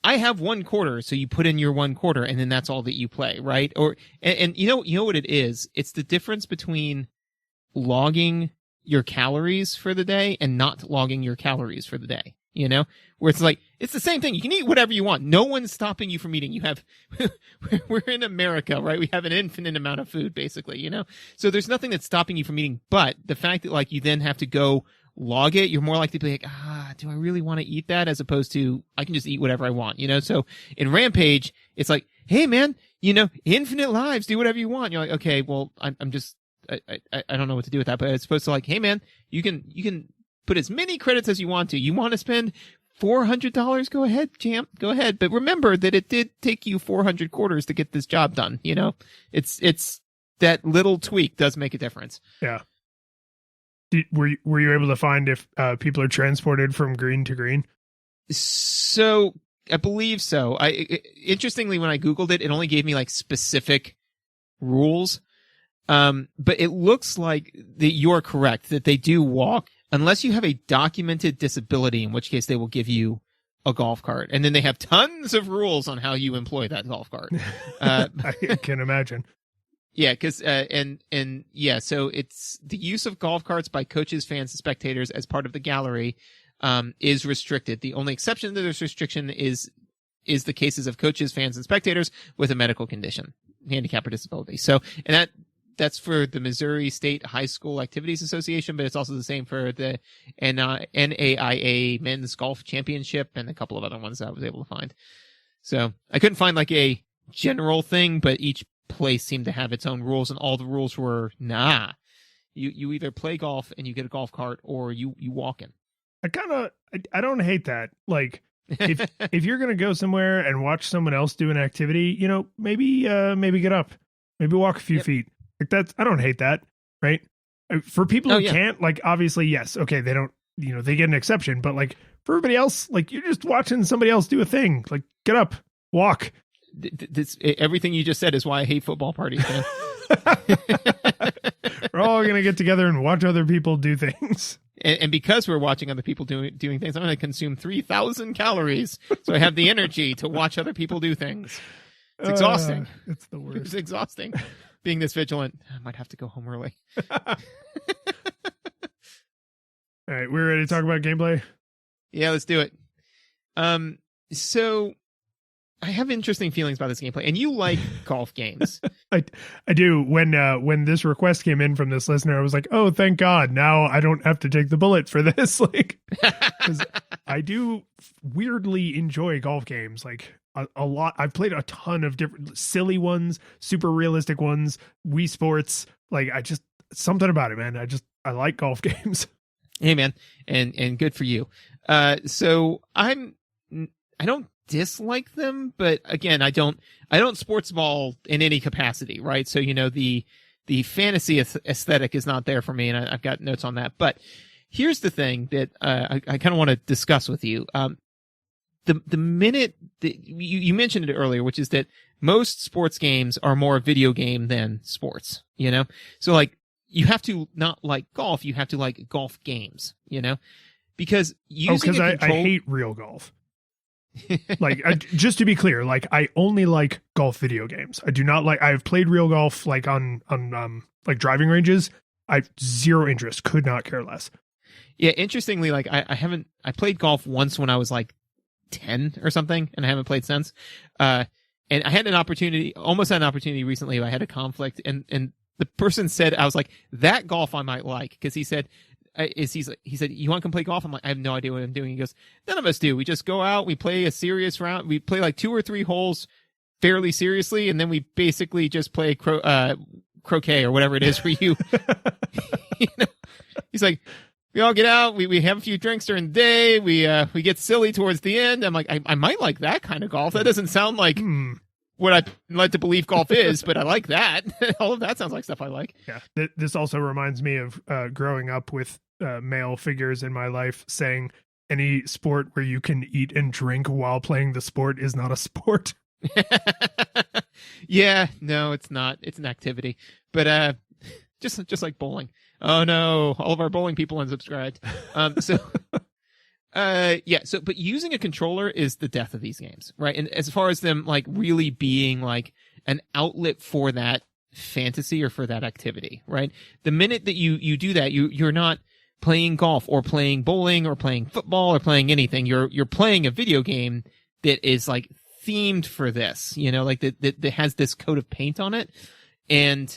I have 1 quarter, so you put in your 1 quarter and then that's all that you play, right? Or and you know what it is? It's the difference between logging your calories for the day and not logging your calories for the day. Where it's like, it's the same thing. You can eat whatever you want. No one's stopping you from eating. We're in America, right? We have an infinite amount of food, basically, So there's nothing that's stopping you from eating. But the fact that like you then have to go log it, you're more likely to be like, do I really want to eat that? As opposed to, I can just eat whatever I want, So in Rampage, it's like, hey man, infinite lives, do whatever you want. You're like, okay, well, I'm just, I don't know what to do with that, but it's supposed to like, hey man, you can put as many credits as you want to. You want to spend $400? Go ahead, champ. Go ahead. But remember that it did take you 400 quarters to get this job done. It's that little tweak does make a difference. Yeah. Were you able to find if people are transported from green to green? So I believe so. Interestingly, when I Googled it, it only gave me like specific rules. But it looks like that you're correct that they do walk unless you have a documented disability, in which case they will give you a golf cart. And then they have tons of rules on how you employ that golf cart. I can imagine. Yeah, because so it's the use of golf carts by coaches, fans, and spectators as part of the gallery is restricted. The only exception to this restriction is the cases of coaches, fans, and spectators with a medical condition, handicap, or disability. So, and that's for the Missouri State High School Activities Association, but it's also the same for the NAIA Men's Golf Championship and a couple of other ones that I was able to find. So I couldn't find like a general thing, but each place seemed to have its own rules, and all the rules were, you either play golf and you get a golf cart or you walk in. I don't hate that. Like if you're going to go somewhere and watch someone else do an activity, maybe get up Maybe walk a few Yep. feet. Like I don't hate that, right? For people Oh, who yeah. can't, like, obviously, yes, okay, they don't, they get an exception, but like for everybody else, like you're just watching somebody else do a thing. Like, get up, walk. Everything you just said is why I hate football parties, man. We're all gonna get together and watch other people do things. And because we're watching other people doing things, I'm going to consume 3,000 calories, so I have the energy to watch other people do things. It's exhausting. It's the worst. It's exhausting being this vigilant. I might have to go home early. All right, we're ready to talk about gameplay. Yeah, let's do it. So I have interesting feelings about this gameplay, and you like golf games. I do. When this request came in from this listener, I was like, oh, thank God! Now I don't have to take the bullet for this. Like, because I do weirdly enjoy golf games. Like a lot. I've played a ton of different silly ones, super realistic ones, Wii Sports. Like, something about it, man. I like golf games. Hey, man, and good for you. So I don't dislike them, but again, I don't sports ball in any capacity, right? So, the fantasy aesthetic is not there for me, and I've got notes on that. But here's the thing that I kind of want to discuss with you. The minute that you mentioned it earlier, which is that most sports games are more video game than sports, So like, you have to not like golf, you have to like golf games, because using I hate real golf. Like, just to be clear, like I only like golf video games. I do not like. I've played real golf like on like driving ranges. I've zero interest. Could not care less. Yeah, interestingly, like I played golf once when I was like 10 or something, and I haven't played since. And I had almost had an opportunity recently. I had a conflict, and the person said, I was like, that golf I might like, because he said. He said, you want to come play golf? I'm like, I have no idea what I'm doing. He goes, none of us do. We just go out, we play a serious round. We play like 2 or 3 holes fairly seriously, and then we basically just play croquet or whatever it is for you. He's like, we all get out, we have a few drinks during the day, we get silly towards the end. I'm like, I might like that kind of golf. That doesn't sound like what I'd like to believe golf is, but I like that. All of that sounds like stuff I like. Yeah. This also reminds me of growing up with male figures in my life saying any sport where you can eat and drink while playing the sport is not a sport. Yeah, no, it's not. It's an activity. But just like bowling. Oh no, all of our bowling people unsubscribed. But using a controller is the death of these games, right? And as far as them like really being like an outlet for that fantasy or for that activity, right? The minute that you do that, you're not playing golf or playing bowling or playing football or playing anything. You're playing a video game that is like themed for this, like that has this coat of paint on it. And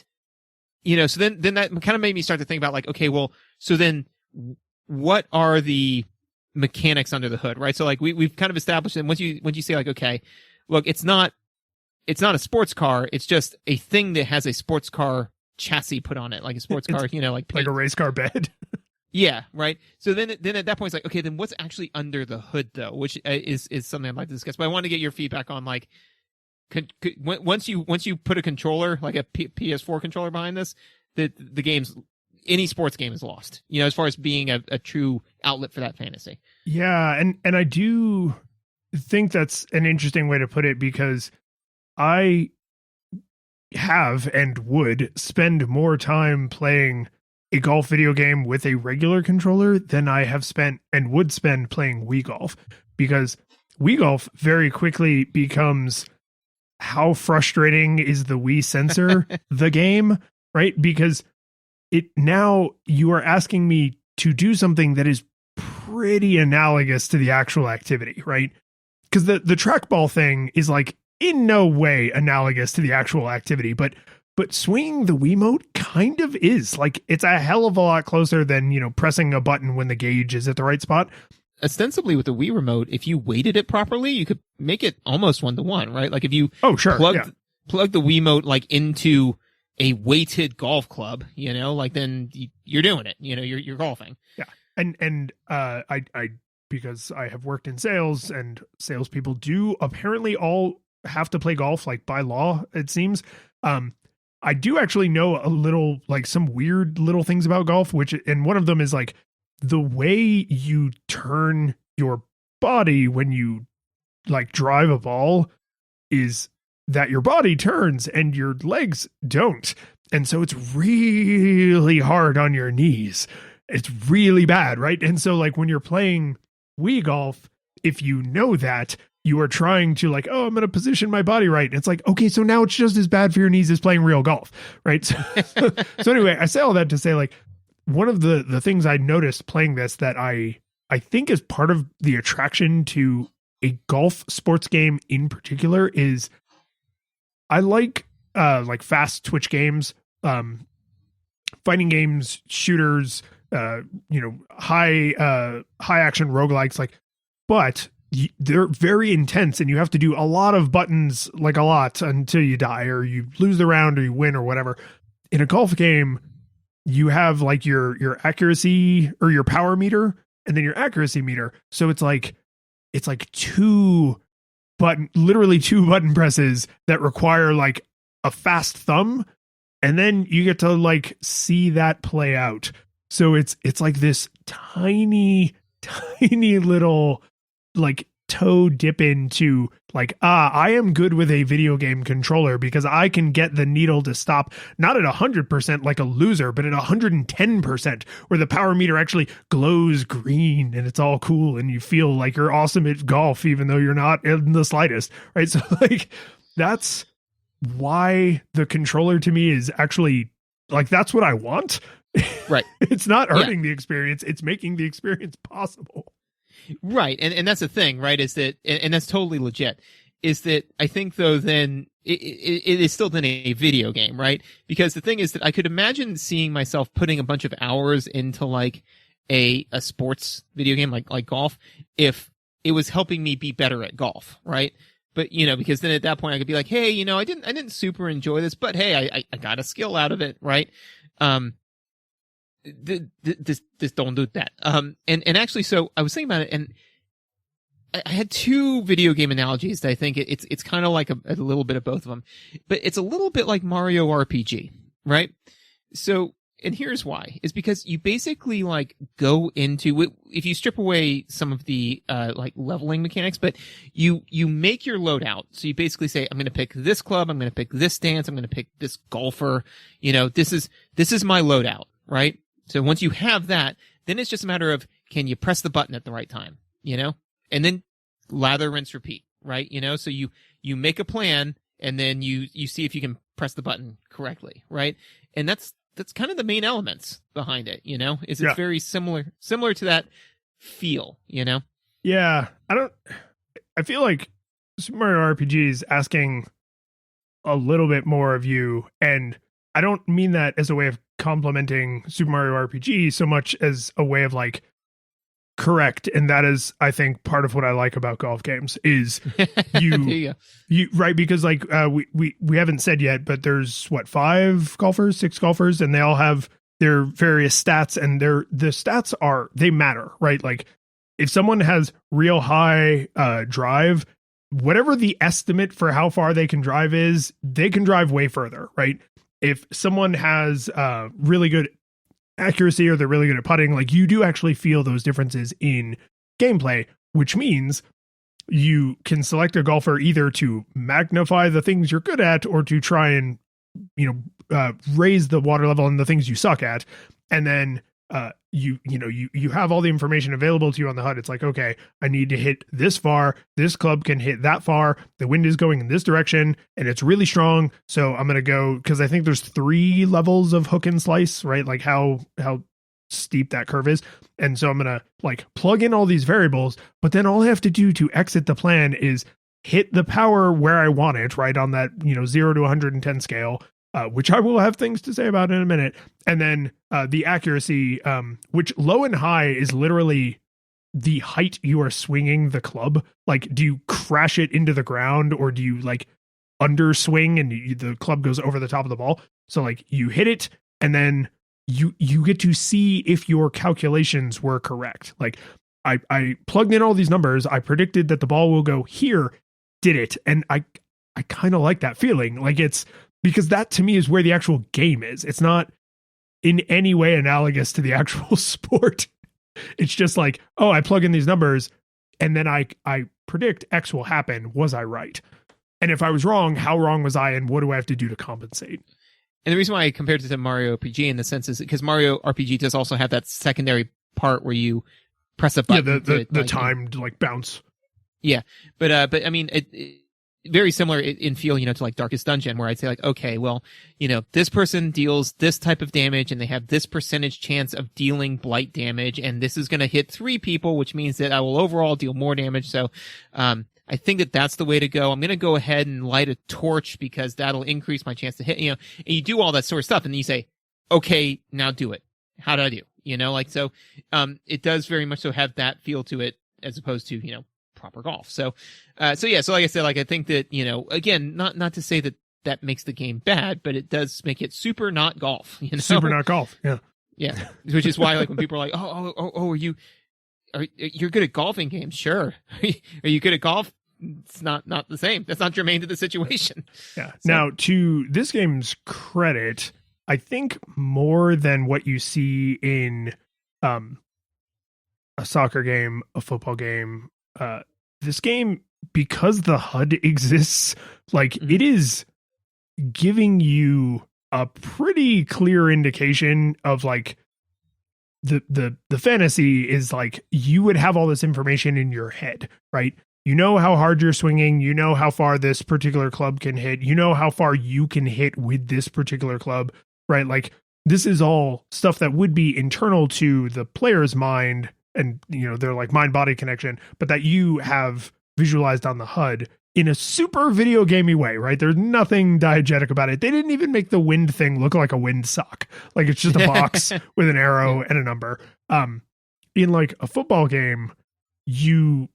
so then that kind of made me start to think about like, okay, well, so then what are the mechanics under the hood, right? So like we've kind of established that once you say like, okay, look, it's not a sports car, it's just a thing that has a sports car chassis put on it, like a sports car, like a race car bed. Yeah, right. So then at that point it's like, okay, then what's actually under the hood though, which is something I'd like to discuss. But I want to get your feedback on like, once you put a controller, like a PS4 controller behind this, the game's any sports game is lost, as far as being a true outlet for that fantasy. Yeah. And I do think that's an interesting way to put it, because I have and would spend more time playing a golf video game with a regular controller than I have spent and would spend playing Wii Golf, because Wii Golf very quickly becomes how frustrating is the Wii sensor, the game, right? Because now you are asking me to do something that is pretty analogous to the actual activity, right? Because the trackball thing is like in no way analogous to the actual activity, but swinging the Wiimote kind of is. Like, it's a hell of a lot closer than, pressing a button when the gauge is at the right spot. Ostensibly with the Wii remote, if you weighted it properly, you could make it almost 1-to-1, right? Like if you plug the Wiimote like into a weighted golf club, like then you're doing it, you're golfing. Yeah. And I because I have worked in sales, and salespeople do apparently all have to play golf, like by law, it seems. I do actually know a little, like some weird little things about golf, and one of them is like the way you turn your body when you like drive a ball is that your body turns and your legs don't. And so it's really hard on your knees. It's really bad, right? And so like when you're playing Wii golf, if you know that, you are trying to like, oh, I'm going to position my body right. And it's like, okay, so now it's just as bad for your knees as playing real golf, right? So anyway, I say all that to say like one of the things I noticed playing this that I think is part of the attraction to a golf sports game in particular is I like fast twitch games, fighting games, shooters, high action roguelikes, like, but they're very intense and you have to do a lot of buttons, like a lot until you die or you lose the round or you win or whatever. In a golf game, you have like your accuracy or your power meter and then your accuracy meter. So it's like literally two button presses that require like a fast thumb. And then you get to like see that play out. So it's like this tiny little like toe dip into like, I am good with a video game controller because I can get the needle to stop not at 100% like a loser, but at 110% where the power meter actually glows green and it's all cool and you feel like you're awesome at golf, even though you're not in the slightest. Right. So like, that's why the controller to me is actually like, that's what I want. Right. It's not hurting the experience. It's making the experience possible. Right. And that's the thing, right? Is that, and that's totally legit, is that I think though, then it is still then a video game, right? Because the thing is that I could imagine seeing myself putting a bunch of hours into like a sports video game, like golf, if it was helping me be better at golf, right? But, because then at that point I could be like, hey, I didn't super enjoy this, but hey, I got a skill out of it, right? This don't do that. And actually, so I was thinking about it, and I had two video game analogies that I think it's kind of like a little bit of both of them, but it's a little bit like Mario RPG, right? So, and here's why, is because you basically like go into, if you strip away some of the, like leveling mechanics, but you make your loadout. So you basically say, I'm going to pick this club. I'm going to pick this stance. I'm going to pick this golfer. This is my loadout, right? So once you have that, then it's just a matter of, can you press the button at the right time, and then lather, rinse, repeat, right? So you make a plan and then you see if you can press the button correctly, right? And that's kind of the main elements behind it, it's very similar to that feel, Yeah. I feel like Super Mario RPG is asking a little bit more of you, and I don't mean that as a way of complimenting Super Mario RPG so much as a way of like correct. And that is, I think, part of what I like about golf games is you right. Because like, we haven't said yet, but there's what, 6 golfers, and they all have their various stats, and the stats they matter, right? Like if someone has real high, drive, whatever the estimate for how far they can drive is, they can drive way further, right? If someone has really good accuracy or they're really good at putting, like you do actually feel those differences in gameplay, which means you can select a golfer either to magnify the things you're good at or to try and, raise the water level in the things you suck at. And then you have all the information available to you on the HUD. It's like, okay, I need to hit this far. This club can hit that far. The wind is going in this direction and it's really strong. So I'm going to go, because I think there's 3 levels of hook and slice, right? Like how steep that curve is. And so I'm going to like plug in all these variables, but then all I have to do to exit the plan is hit the power where I want it, right? On that, 0 to 110 scale. Which I will have things to say about in a minute. And then the accuracy, which low and high is literally the height you are swinging the club. Like, do you crash it into the ground or do you like underswing and the club goes over the top of the ball? So like you hit it and then you get to see if your calculations were correct. Like I plugged in all these numbers. I predicted that the ball will go here, did it. And I kind of like that feeling. Like it's because that to me is where the actual game is. It's not in any way analogous to the actual sport. It's just like, oh, I plug in these numbers and then I predict X will happen. Was I right? And if I was wrong, how wrong was I? And what do I have to do to compensate? And the reason why I compared it to Mario RPG in the sense is because Mario RPG does also have that secondary part where you press a button. Yeah, the timed like bounce. Yeah, but I mean, it very similar in feel, to like Darkest Dungeon, where I'd say like, okay, well, this person deals this type of damage and they have this percentage chance of dealing blight damage, and this is going to hit 3 people, which means that I will overall deal more damage. So, I think that that's the way to go. I'm going to go ahead and light a torch because that'll increase my chance to hit, and you do all that sort of stuff. And then you say, okay, now do it. How do I do? So, it does very much so have that feel to it as opposed to, proper golf. So like I said, like, I think that, again, not to say that makes the game bad, but it does make it super not golf, Super not golf. Yeah. Yeah. Which is why, like, when people are like, oh, you're good at golfing games. Sure. Are you good at golf? It's not the same. That's not germane to the situation. Yeah. So, now, to this game's credit, I think more than what you see in a soccer game, a football game, this game, because the HUD exists, like, it is giving you a pretty clear indication of like the fantasy is like you would have all this information in your head, right? You know how hard you're swinging. You know how far this particular club can hit. You know how far you can hit with this particular club, right? Like, this is all stuff that would be internal to the player's mind and, they're like mind-body connection, but that you have visualized on the HUD in a super video gamey way, right? There's nothing diegetic about it. They didn't even make the wind thing look like a wind sock. Like, it's just a box with an arrow and a number. In like a football game, you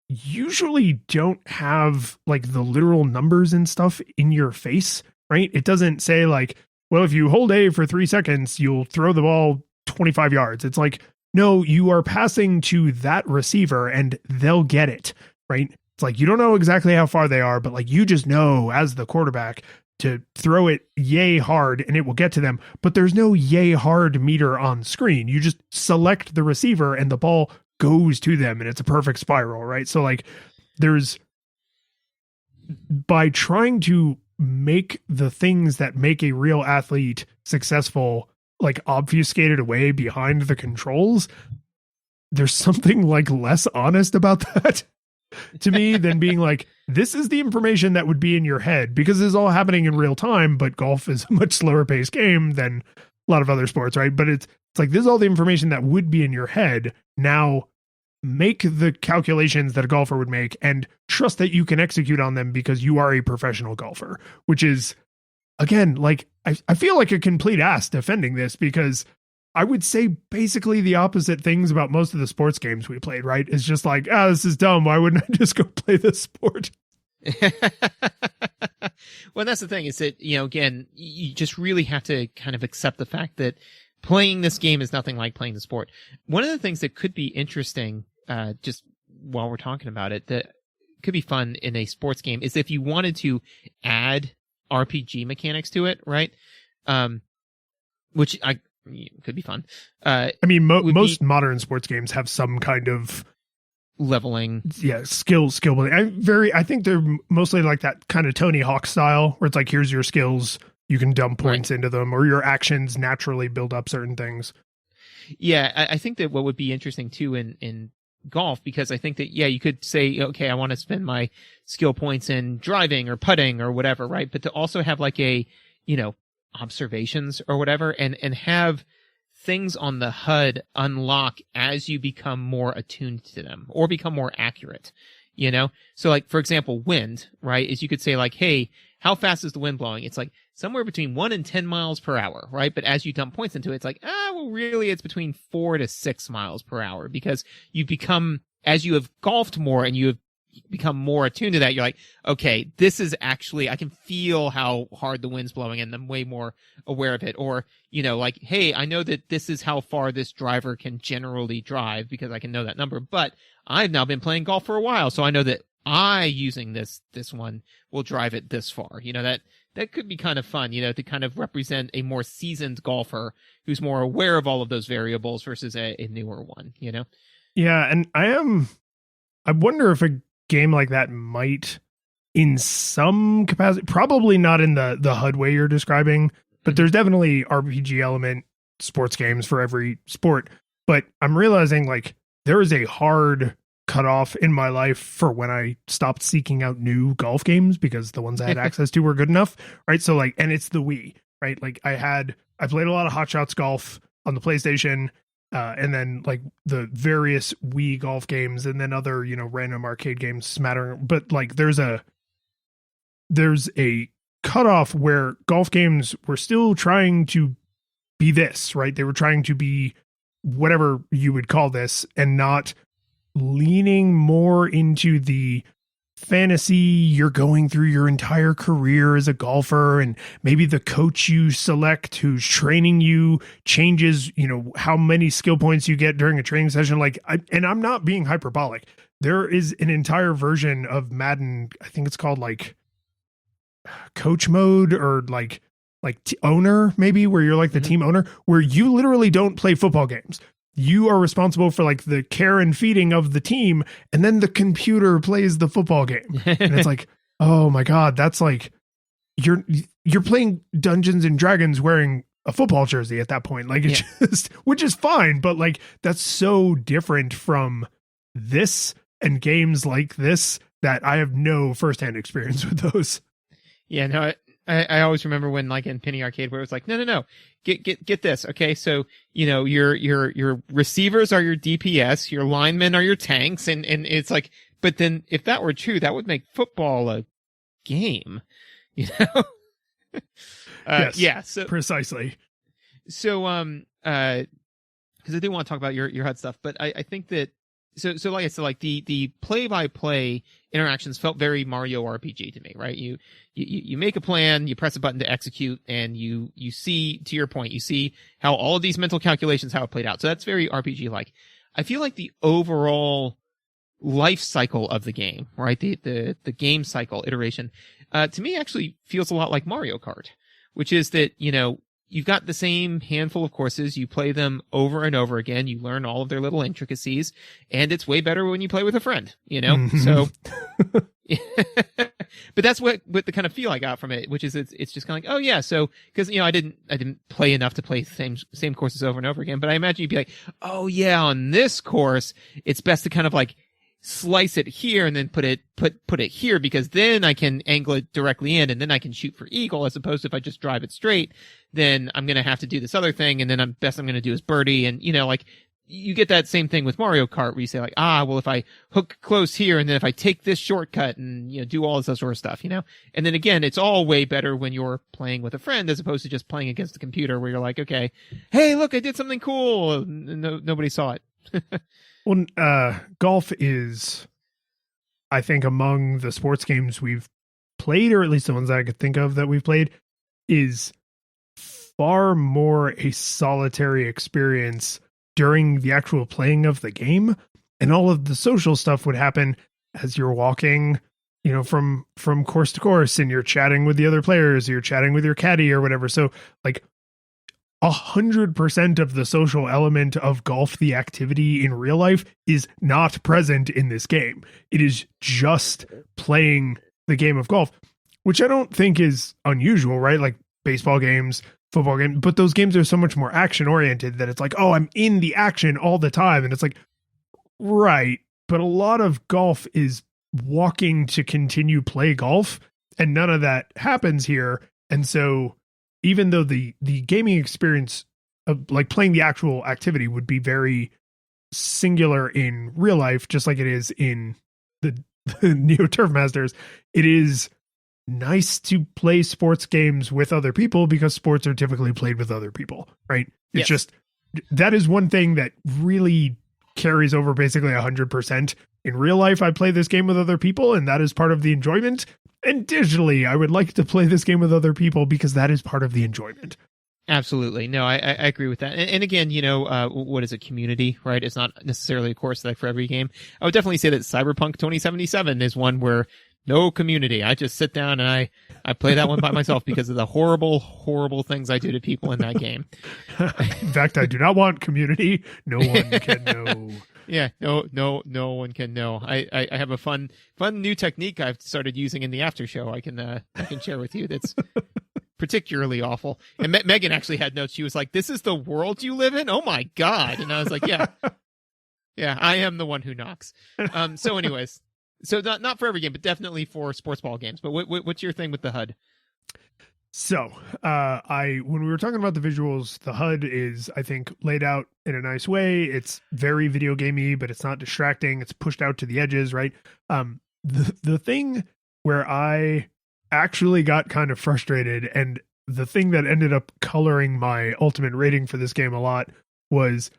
usually don't have like the literal numbers and stuff in your face, right? It doesn't say like, well, if you hold A for 3 seconds, you'll throw the ball 25 yards. It's like, no, you are passing to that receiver and they'll get it, right? It's like, you don't know exactly how far they are, but like, you just know as the quarterback to throw it yay hard and it will get to them. But there's no yay hard meter on screen. You just select the receiver and the ball goes to them and it's a perfect spiral, right? So like, by trying to make the things that make a real athlete successful like obfuscated away behind the controls, there's something like less honest about that to me than being like, this is the information that would be in your head, because this is all happening in real time, but golf is a much slower paced game than a lot of other sports, right? But it's like, this is all the information that would be in your head. Now make the calculations that a golfer would make and trust that you can execute on them because you are a professional golfer, which is, again, like, I feel like a complete ass defending this, because I would say basically the opposite things about most of the sports games we played, right? It's just like, this is dumb. Why wouldn't I just go play this sport? Well, that's the thing, is that, again, you just really have to kind of accept the fact that playing this game is nothing like playing the sport. One of the things that could be interesting, just while we're talking about it, that could be fun in a sports game, is if you wanted to add RPG mechanics to it, right? Which could be fun. I mean, most modern sports games have some kind of leveling. Yeah, skill building. I think they're mostly like that kind of Tony Hawk style, where it's like, here's your skills, you can dump points into them, or your actions naturally build up certain things. Yeah, I think that what would be interesting too in golf, because I think that, yeah, you could say, okay, I want to spend my skill points in driving or putting or whatever, right? But to also have like a, observations or whatever, and have things on the HUD unlock as you become more attuned to them or become more accurate, So like, for example, wind, right? Is you could say like, hey, how fast is the wind blowing? It's like somewhere between 1 and 10 miles per hour, right? But as you dump points into it, it's like, well, really, it's between 4 to 6 miles per hour, because you become, as you have golfed more and you have become more attuned to that, you're like, okay, this is actually, I can feel how hard the wind's blowing and I'm way more aware of it. Or, like, hey, I know that this is how far this driver can generally drive because I can know that number, but I've now been playing golf for a while, so I know that using this one will drive it this far. that could be kind of fun, to kind of represent a more seasoned golfer who's more aware of all of those variables versus a newer one, Yeah, and I wonder if a game like that might, in some capacity, probably not in the HUD way you're describing, but there's definitely RPG element sports games for every sport. But I'm realizing like there is a hard cutoff in my life for when I stopped seeking out new golf games because the ones I had access to were good enough, right? So like, and it's the Wii, right? Like I played a lot of Hot Shots golf on the PlayStation, and then like the various Wii golf games, and then other, random arcade games smattering. But like there's a cutoff where golf games were still trying to be this, right? They were trying to be whatever you would call this, and not leaning more into the fantasy. You're going through your entire career as a golfer, and maybe the coach you select who's training you changes, how many skill points you get during a training session. Like, and I'm not being hyperbolic. There is an entire version of Madden, I think it's called like coach mode or like owner, maybe, where you're like the team owner, where you literally don't play football games. You are responsible for like the care and feeding of the team, and then the computer plays the football game. And it's like, oh my God, that's like you're playing Dungeons and Dragons wearing a football jersey at that point. Like it's just, which is fine, but like that's so different from this and games like this that I have no firsthand experience with those. Yeah, no, I always remember when, like in Penny Arcade, where it was like, no, get this, okay? So your receivers are your DPS, your linemen are your tanks, and it's like, but then if that were true, that would make football a game, Yes, yeah, so precisely. So because I do want to talk about your HUD stuff, but I think that so like I said, like the play-by-play interactions felt very Mario RPG to me, right? You make a plan, you press a button to execute, and you see, to your point, you see how all of these mental calculations, how it played out. So that's very RPG-like. I feel like the overall life cycle of the game, right? The game cycle iteration, to me actually feels a lot like Mario Kart, which is that, you've got the same handful of courses. You play them over and over again. You learn all of their little intricacies, and it's way better when you play with a friend, So, but that's what the kind of feel I got from it, which is it's just kind of like, oh yeah. So, cause I didn't play enough to play same courses over and over again, but I imagine you'd be like, oh yeah, on this course, it's best to kind of like slice it here and then put it here, because then I can angle it directly in, and then I can shoot for eagle, as opposed to if I just drive it straight, then I'm going to have to do this other thing, and then I'm going to do is birdie. And like you get that same thing with Mario Kart, where you say like, well, if I hook close here, and then if I take this shortcut and, do all this sort of stuff, and then again, it's all way better when you're playing with a friend, as opposed to just playing against the computer, where you're like, okay, hey, look, I did something cool. And nobody saw it. Well, golf is, I think, among the sports games we've played, or at least the ones that I could think of that we've played, is far more a solitary experience during the actual playing of the game. And all of the social stuff would happen as you're walking, from course to course, and you're chatting with the other players, you're chatting with your caddy or whatever. So like 100% of the social element of golf, the activity in real life, is not present in this game. It is just playing the game of golf, which I don't think is unusual, right? Like baseball games, football games, but those games are so much more action oriented that it's like, oh, I'm in the action all the time. And it's like, right. But a lot of golf is walking to continue play golf, and none of that happens here. And so even though the gaming experience of like playing the actual activity would be very singular in real life, just like it is in the Neo Turf Masters, it is nice to play sports games with other people, because sports are typically played with other people, right? It's just, that is one thing that really carries over basically 100%. In real life, I play this game with other people, and that is part of the enjoyment. And digitally, I would like to play this game with other people, because that is part of the enjoyment. Absolutely. No, I agree with that. And again, what is a community, right? It's not necessarily a course like for every game. I would definitely say that Cyberpunk 2077 is one where No community. I just sit down and I play that one by myself because of the horrible, horrible things I do to people in that game. In fact, I do not want community. No one can know. Yeah, no one can know. I have a fun new technique I've started using in the after show. I can share with you. That's particularly awful. And Megan actually had notes. She was like, "This is the world you live in? Oh my God!" And I was like, "Yeah, I am the one who knocks." So, anyways, so not for every game, but definitely for sports ball games. But what's your thing with the HUD? So, when we were talking about the visuals, the HUD is, I think, laid out in a nice way. It's very video gamey, but it's not distracting. It's pushed out to the edges, right? The thing where I actually got kind of frustrated, and the thing that ended up coloring my ultimate rating for this game a lot, was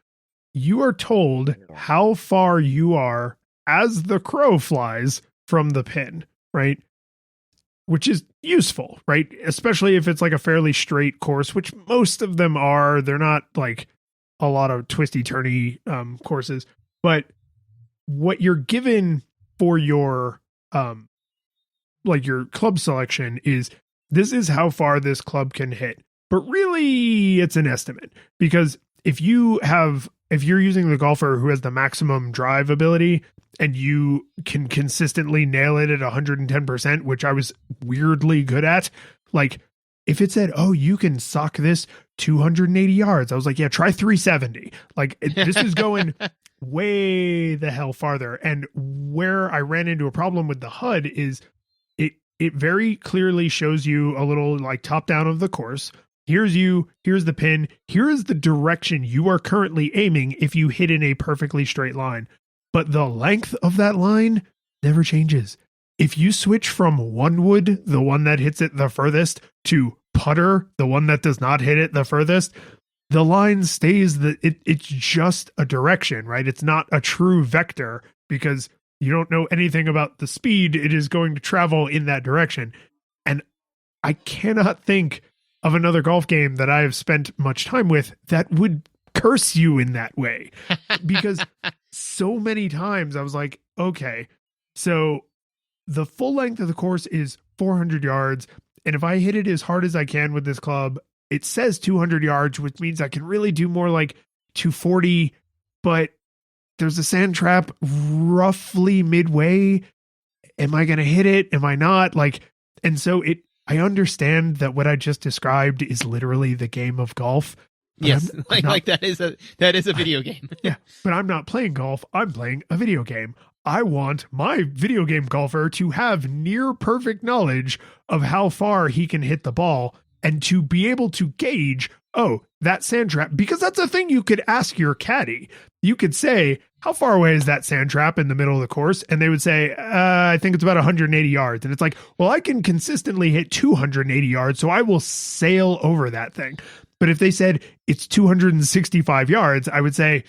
you are told how far you are as the crow flies from the pin, right? Which is useful, right? Especially if it's like a fairly straight course, which most of them are. They're not like a lot of twisty turny courses, but what you're given for your like your club selection is, this is how far this club can hit. But really it's an estimate, because if you're using the golfer who has the maximum drive ability and you can consistently nail it at 110%, which I was weirdly good at, like if it said, "Oh, you can sock this 280 yards," I was like, "Yeah, try 370." Like this is going way the hell farther. And where I ran into a problem with the HUD is it very clearly shows you a little like top down of the course. Here's the pin, here is the direction you are currently aiming if you hit in a perfectly straight line. But the length of that line never changes. If you switch from one wood, the one that hits it the furthest, to putter, the one that does not hit it the furthest, the line stays. It's just a direction, right? It's not a true vector, because you don't know anything about the speed it is going to travel in that direction. And I cannot think of another golf game that I have spent much time with that would curse you in that way. Because so many times I was like, okay, so the full length of the course is 400 yards. And if I hit it as hard as I can with this club, it says 200 yards, which means I can really do more like 240, but there's a sand trap roughly midway. Am I going to hit it? Am I not? Like, and so I understand that what I just described is literally the game of golf. Yes, like that is a video game. Yeah, but I'm not playing golf. I'm playing a video game. I want my video game golfer to have near perfect knowledge of how far he can hit the ball, and to be able to gauge, oh, that sand trap, because that's a thing you could ask your caddy. You could say, how far away is that sand trap in the middle of the course? And they would say, I think it's about 180 yards. And it's like, well, I can consistently hit 280 yards, so I will sail over that thing. But if they said it's 265 yards, I would say,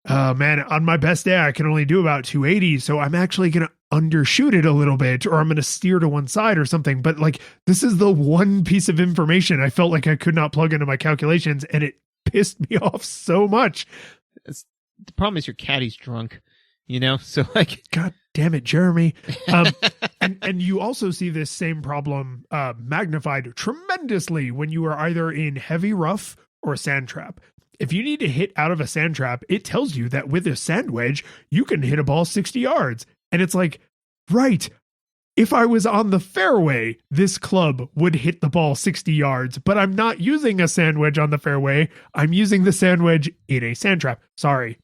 man, on my best day, I can only do about 280. So I'm actually going to undershoot it a little bit, or I'm going to steer to one side or something. But like, this is the one piece of information I felt like I could not plug into my calculations, and it pissed me off so much. The problem is your caddy's drunk, so like, God damn it, Jeremy. And you also see this same problem magnified tremendously when you are either in heavy rough or sand trap. If you need to hit out of a sand trap, it tells you that with a sand wedge, you can hit a ball 60 yards. And it's like, right, if I was on the fairway, this club would hit the ball 60 yards, but I'm not using a sand wedge on the fairway. I'm using the sand wedge in a sand trap. Sorry,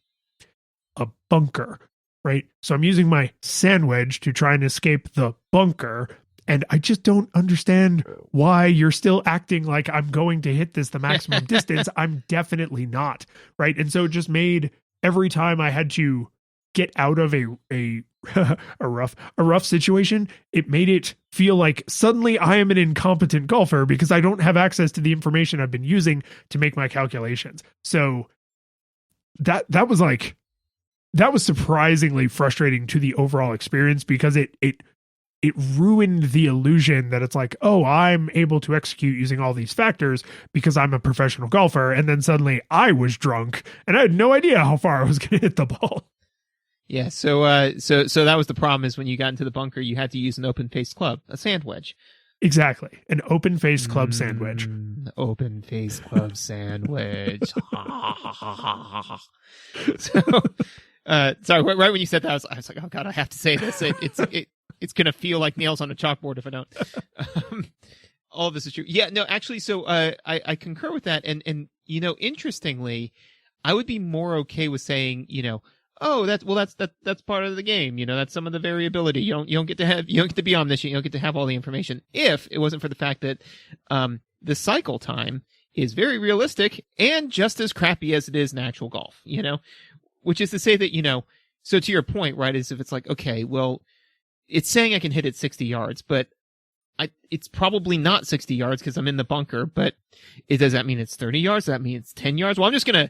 a bunker, right? So I'm using my sand wedge to try and escape the bunker. And I just don't understand why you're still acting like I'm going to hit this the maximum distance. I'm definitely not, right? And so it just made every time I had to get out of a rough situation, it made it feel like suddenly I am an incompetent golfer because I don't have access to the information I've been using to make my calculations. So that was surprisingly frustrating to the overall experience, because it ruined the illusion that it's like, oh, I'm able to execute using all these factors because I'm a professional golfer. And then suddenly I was drunk and I had no idea how far I was going to hit the ball. Yeah, so that was the problem, is when you got into the bunker, you had to use an open-faced club, a sand wedge. Exactly. An open-faced club sand wedge. Open-faced club sandwich. So, sorry, right when you said that, I was like, oh God, I have to say this. It's going to feel like nails on a chalkboard if I don't. All of this is true. Yeah, no, actually, so I concur with that. And interestingly, I would be more okay with saying, oh, that's part of the game. That's some of the variability. You don't get to be omniscient. You don't get to have all the information. If it wasn't for the fact that the cycle time is very realistic and just as crappy as it is in actual golf. Which is to say that so to your point, right, is if it's like, okay, well, it's saying I can hit it 60 yards, but it's probably not 60 yards because I'm in the bunker. But does that mean it's 30 yards? Does that mean it's 10 yards? Well, I'm just gonna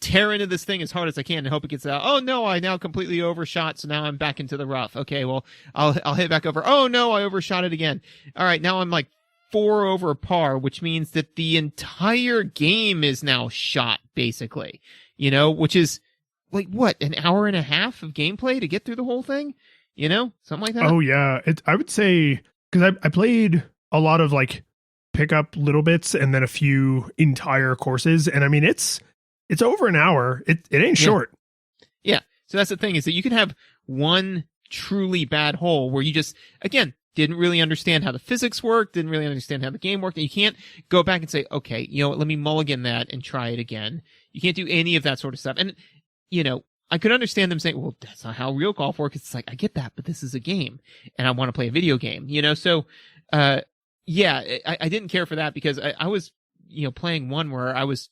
tear into this thing as hard as I can and hope it gets out. Oh no, I now completely overshot, so now I'm back into the rough. Okay, well, I'll hit back over. Oh no, I overshot it again. All right, now I'm like 4 over par, which means that the entire game is now shot, basically. Which is like what, an hour and a half of gameplay to get through the whole thing? Something like that. Oh yeah, I would say, because I played a lot of like pick up little bits and then a few entire courses, and I mean it's over an hour. It ain't short. Yeah. So that's the thing, is that you can have one truly bad hole where you just, again, didn't really understand how the physics worked, didn't really understand how the game worked, and you can't go back and say, okay, let me mulligan that and try it again. You can't do any of that sort of stuff. And, I could understand them saying, well, that's not how real golf works. It's like, I get that, but this is a game and I want to play a video game, So, yeah, I didn't care for that because I was, playing one where I was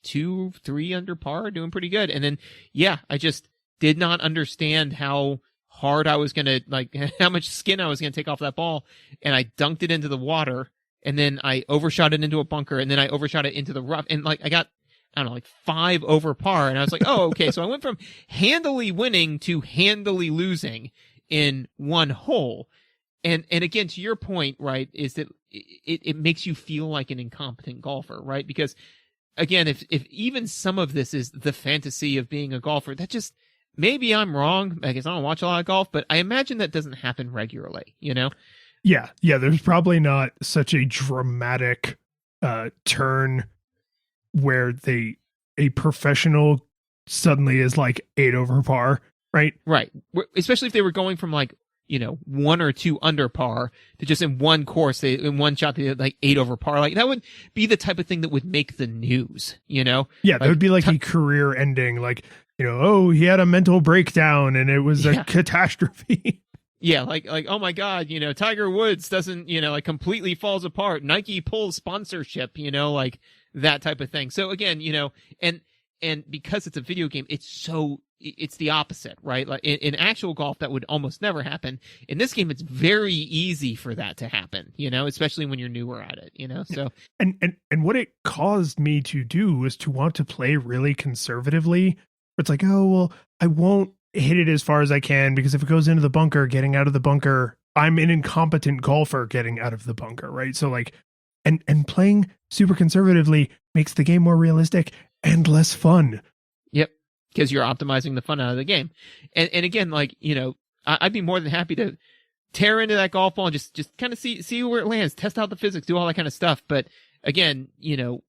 2-3 under par, doing pretty good. And then, yeah, I just did not understand how hard I was going to, like, how much skin I was going to take off that ball. And I dunked it into the water, and then I overshot it into a bunker, and then I overshot it into the rough. And like, I got, I don't know, like 5 over par. And I was like, oh, okay. So I went from handily winning to handily losing in one hole. And again, to your point, right, is that it makes you feel like an incompetent golfer, right? Because again, if even some of this is the fantasy of being a golfer, that just, maybe I'm wrong. I guess I don't watch a lot of golf, but I imagine that doesn't happen regularly, Yeah. There's probably not such a dramatic turn where a professional suddenly is like 8 over par, right? Right. Especially if they were going from like, 1 or 2 under par to just in one course, in one shot, they did like 8 over par. Like that would be the type of thing that would make the news, Yeah, that would be like a career ending, like, oh, he had a mental breakdown and it was a catastrophe. Yeah, like, oh my God, Tiger Woods doesn't, like completely falls apart. Nike pulls sponsorship, like that type of thing. So again, and because it's a video game, it's the opposite, right? Like in actual golf, that would almost never happen. In this game, it's very easy for that to happen, especially when you're newer at it, so. And what it caused me to do was to want to play really conservatively. It's like, oh, well, I won't hit it as far as I can because if it goes into the bunker, getting out of the bunker, I'm an incompetent golfer getting out of the bunker, right? So like, and playing super conservatively makes the game more realistic and less fun. Yep, because you're optimizing the fun out of the game. And again, like, I'd be more than happy to tear into that golf ball and just kind of see where it lands, test out the physics, do all that kind of stuff. But again, you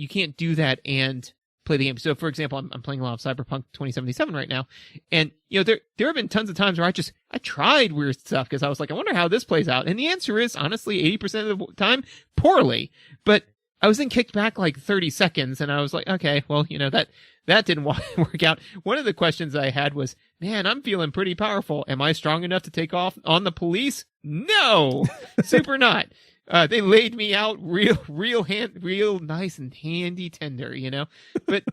can't do that and play the game. So for example, I'm playing a lot of Cyberpunk 2077 right now. And, there have been tons of times where I tried weird stuff because I was like, I wonder how this plays out. And the answer is honestly 80% of the time poorly, but I was then kicked back like 30 seconds and I was like, okay, well, that didn't work out. One of the questions I had was, man, I'm feeling pretty powerful. Am I strong enough to take off on the police? No, super not. They laid me out real nice and handy tender, but,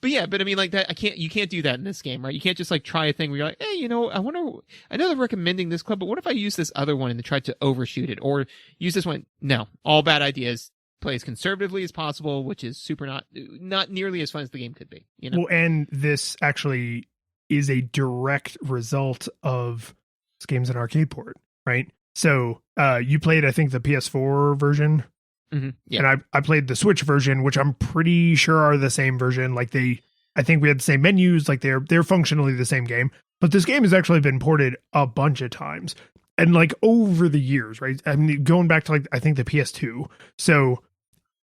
but I mean, like that, you can't do that in this game, right? You can't just like try a thing where you're like, hey, I know they're recommending this club, but what if I use this other one and try to overshoot it or use this one? No, all bad ideas. Play as conservatively as possible, which is super not nearly as fun as the game could be, Well, and this actually is a direct result of this game's an arcade port, right? So you played, I think, the PS4 version. Mm-hmm. Yeah. And I played the Switch version, which I'm pretty sure are the same version. Like they I think we had the same menus, like they're functionally the same game. But this game has actually been ported a bunch of times. And like over the years, right? I mean, going back to like, I think the PS2. So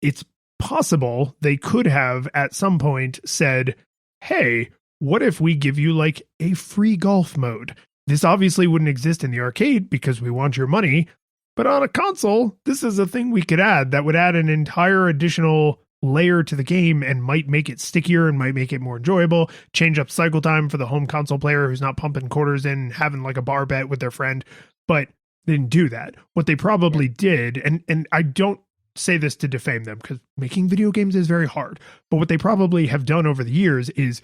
it's possible they could have at some point said, hey, what if we give you like a free golf mode? This obviously wouldn't exist in the arcade because we want your money. But on a console, this is a thing we could add that would add an entire additional layer to the game and might make it stickier and might make it more enjoyable, change up cycle time for the home console player who's not pumping quarters in, having like a bar bet with their friend. But they didn't do that. What they probably did, and I don't say this to defame them because making video games is very hard, but what they probably have done over the years is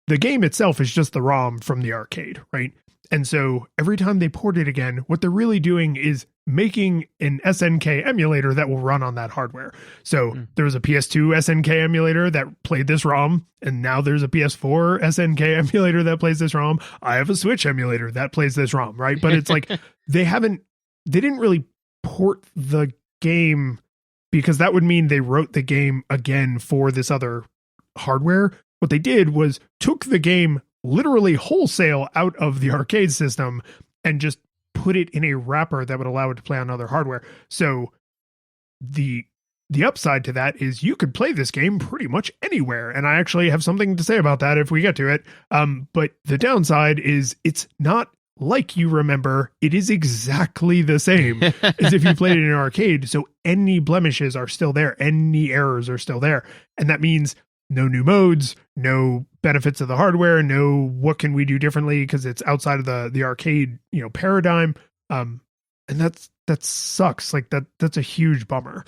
the game itself is just the ROM from the arcade, right? And so every time they port it again, what they're really doing is making an SNK emulator that will run on that hardware. So there was a PS2 SNK emulator that played this ROM, and now there's a PS4 SNK emulator that plays this ROM. I have a Switch emulator that plays this ROM, right? But it's like they didn't really port the game because that would mean they wrote the game again for this other hardware. What they did was took the game literally wholesale out of the arcade system and just put it in a wrapper that would allow it to play on other hardware. So the upside to that is you could play this game pretty much anywhere. And I actually have something to say about that if we get to it. But the downside is it's not like you remember. It is exactly the same as if you played it in an arcade. So any blemishes are still there. Any errors are still there. And that means no new modes, no benefits of the hardware, no what can we do differently because it's outside of the arcade, paradigm. And that sucks. Like that's a huge bummer.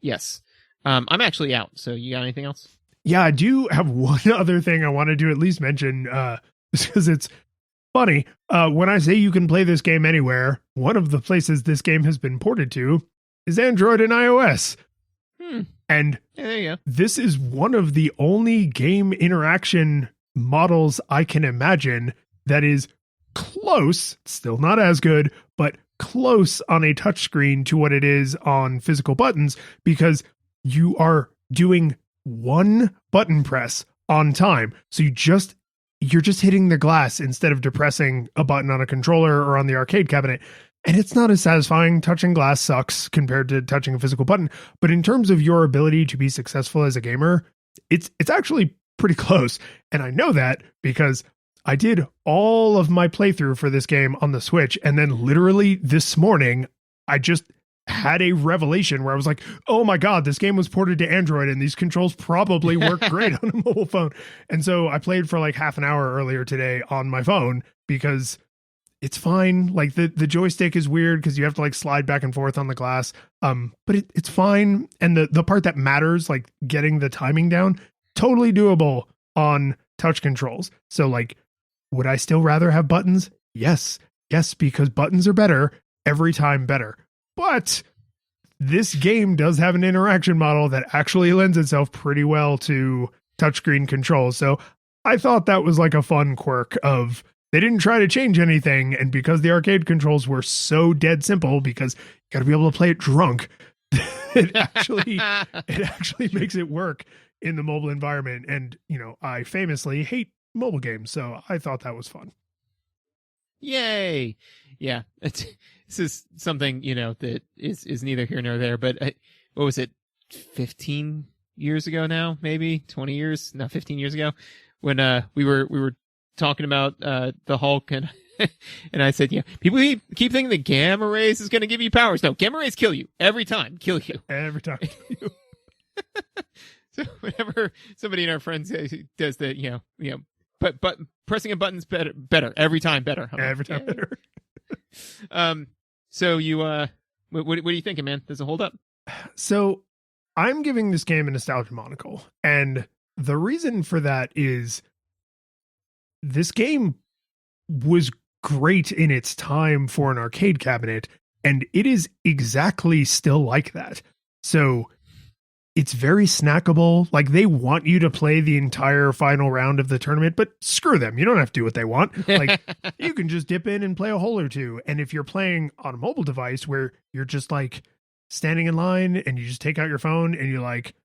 Yes. I'm actually out. So you got anything else? Yeah, I do have one other thing I wanted to at least mention because it's funny. When I say you can play this game anywhere, one of the places this game has been ported to is Android and iOS. And there you go. This is one of the only game interaction models I can imagine that is close, still not as good, but close on a touchscreen to what it is on physical buttons, because you are doing one button press on time. So you're just hitting the glass instead of depressing a button on a controller or on the arcade cabinet. And it's not as satisfying. Touching glass sucks compared to touching a physical button. But in terms of your ability to be successful as a gamer, it's actually pretty close. And I know that because I did all of my playthrough for this game on the Switch. And then literally this morning, I just had a revelation where I was like, oh my God, this game was ported to Android and these controls probably work great on a mobile phone. And so I played for like half an hour earlier today on my phone because it's fine. Like the joystick is weird because you have to like slide back and forth on the glass. But it's fine. And the part that matters, like getting the timing down, totally doable on touch controls. So like, would I still rather have buttons? Yes, because buttons are better every time better. But this game does have an interaction model that actually lends itself pretty well to touchscreen controls. So I thought that was like a fun quirk of they didn't try to change anything. And because the arcade controls were so dead simple, because you got to be able to play it drunk, it actually makes it work in the mobile environment. And, I famously hate mobile games. So I thought that was fun. Yay. Yeah. This is something, that is neither here nor there, but what was it? 15 years ago now, maybe 20 years, no, 15 years ago when, we were talking about, the Hulk and, and I said, people keep thinking that gamma rays is going to give you powers. No, gamma rays kill you every time, Every time. So whenever somebody in our friends does the, but pressing a button's better every time better. Every time better. So you, what are you thinking, man? Does it hold up? So I'm giving this game a nostalgia monocle. And the reason for that is this game was great in its time for an arcade cabinet, and it is exactly still like that. So it's very snackable. Like they want you to play the entire final round of the tournament, but screw them. You don't have to do what they want. Like you can just dip in and play a hole or two. And if you're playing on a mobile device where you're just like standing in line and you just take out your phone and you're like,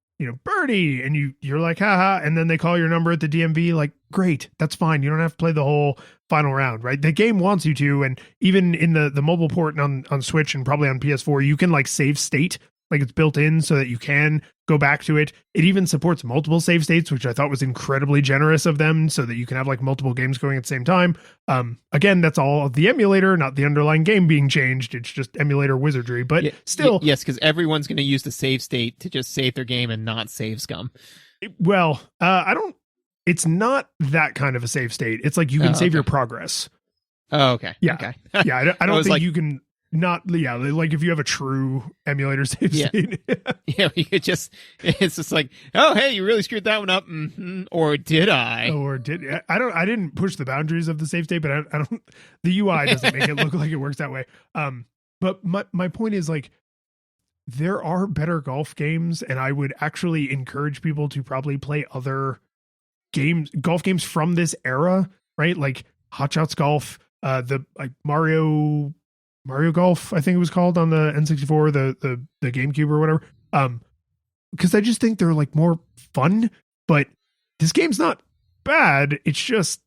Birdie, and you're like, haha, and then they call your number at the DMV, like, great, that's fine. You don't have to play the whole final round, right? The game wants you to, and even in the mobile port on Switch and probably on PS4, you can like save state, like it's built in so that you can go back to it. It even supports multiple save states, which I thought was incredibly generous of them, so that you can have like multiple games going at the same time. Again, that's all of the emulator, not the underlying game being changed. It's just emulator wizardry, but still. Yes, because everyone's going to use the save state to just save their game and not save scum. Well, it's not that kind of a save state. It's like you can save your progress. Oh, okay. Yeah. Okay. Yeah. I don't think like, you can not. Yeah. Like if you have a true emulator save state. Yeah. You could just, it's just like, oh, hey, you really screwed that one up. Mm-hmm. Or did I? I didn't push the boundaries of the save state, but I don't, the UI doesn't make it look like it works that way. But my point is like, there are better golf games, and I would actually encourage people to probably play other golf games from this era, right? Like Hot Shots Golf, the like Mario Golf, I think it was called on the N64, the GameCube or whatever. Because I just think they're like more fun, but this game's not bad. It's just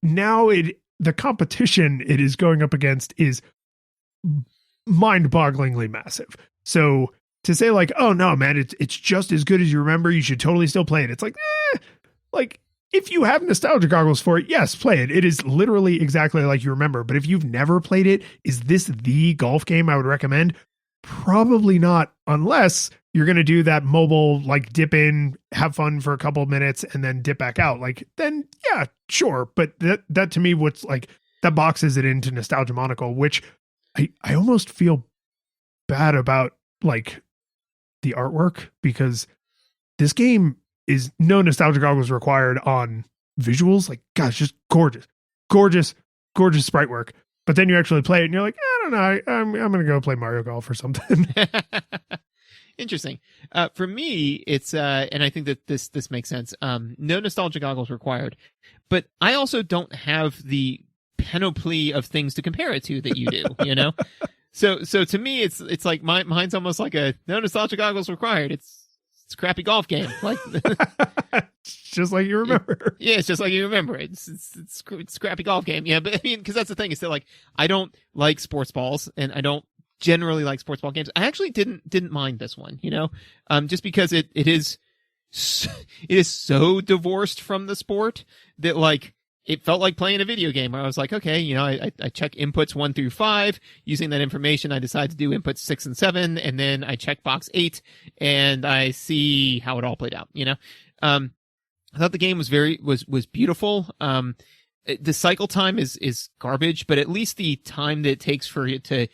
now the competition it is going up against is mind-bogglingly massive. So to say like, oh no, man, it's just as good as you remember, you should totally still play it. It's like, like if you have nostalgia goggles for it, yes, play it. It is literally exactly like you remember. But if you've never played it, is this the golf game I would recommend? Probably not, unless you're going to do that mobile, like dip in, have fun for a couple of minutes and then dip back out. Like then, yeah, sure. But that to me, what's like that boxes it into Nostalgia Monocle, which I almost feel bad about like the artwork, because this game is no nostalgia goggles required on visuals. Like, gosh, just gorgeous sprite work. But then you actually play it and you're like, I don't know, I'm going to go play Mario Golf or something. Interesting. For me, it's, and I think that this makes sense. No nostalgia goggles required, but I also don't have the panoply of things to compare it to that you do, So to me, it's like mine's almost like a no nostalgia goggles required. It's a crappy golf game. Like just like you remember. It's just like you remember. It's a crappy golf game. Yeah. But I mean, cause that's the thing is that like, I don't like sports balls and I don't generally like sports ball games. I actually didn't mind this one, just because it is so divorced from the sport that like, it felt like playing a video game where I was like, okay, I check inputs 1 through 5. Using that information, I decide to do inputs 6 and 7, and then I check box 8, and I see how it all played out. I thought the game was was beautiful. The cycle time is garbage, but at least the time that it takes for it to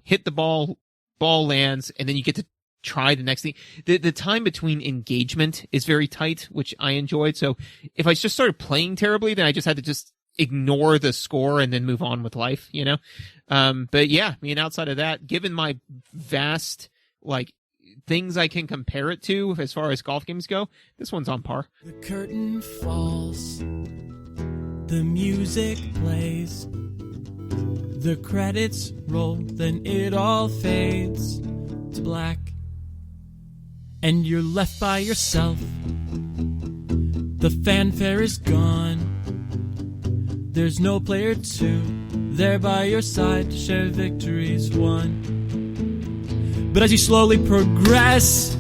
hit the ball lands, and then you get to try the next thing. The time between engagement is very tight, which I enjoyed. So if I just started playing terribly, then I just had to just ignore the score and then move on with life, But yeah, I mean, outside of that, given my vast, like, things I can compare it to as far as golf games go, this one's on par. The curtain falls, the music plays, the credits roll, then it all fades to black. And you're left by yourself. The fanfare is gone. There's no player 2 there by your side to share victories won. But as you slowly progress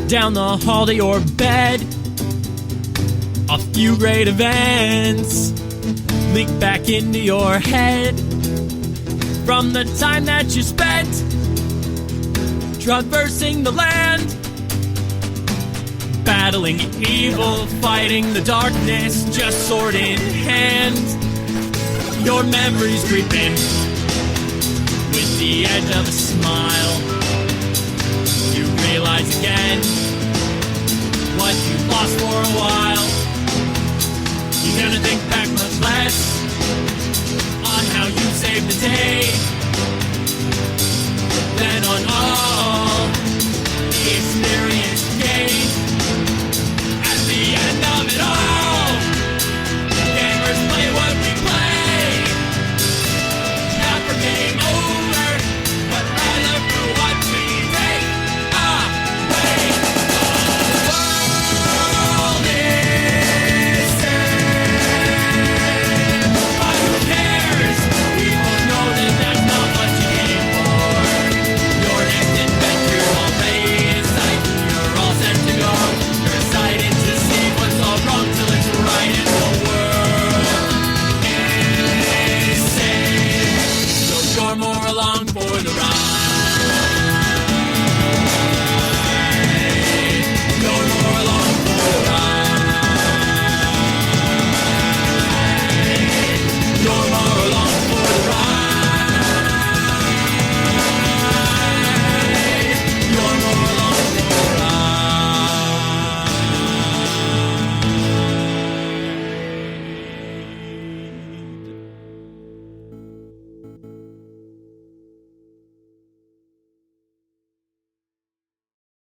down the hall to your bed, a few great events leak back into your head from the time that you spent traversing the land, battling evil, fighting the darkness, just sword in hand. Your memories creep in with the edge of a smile. You realize again what you lost for a while. You're gonna think back much less on how you saved the day than on all the experience gained.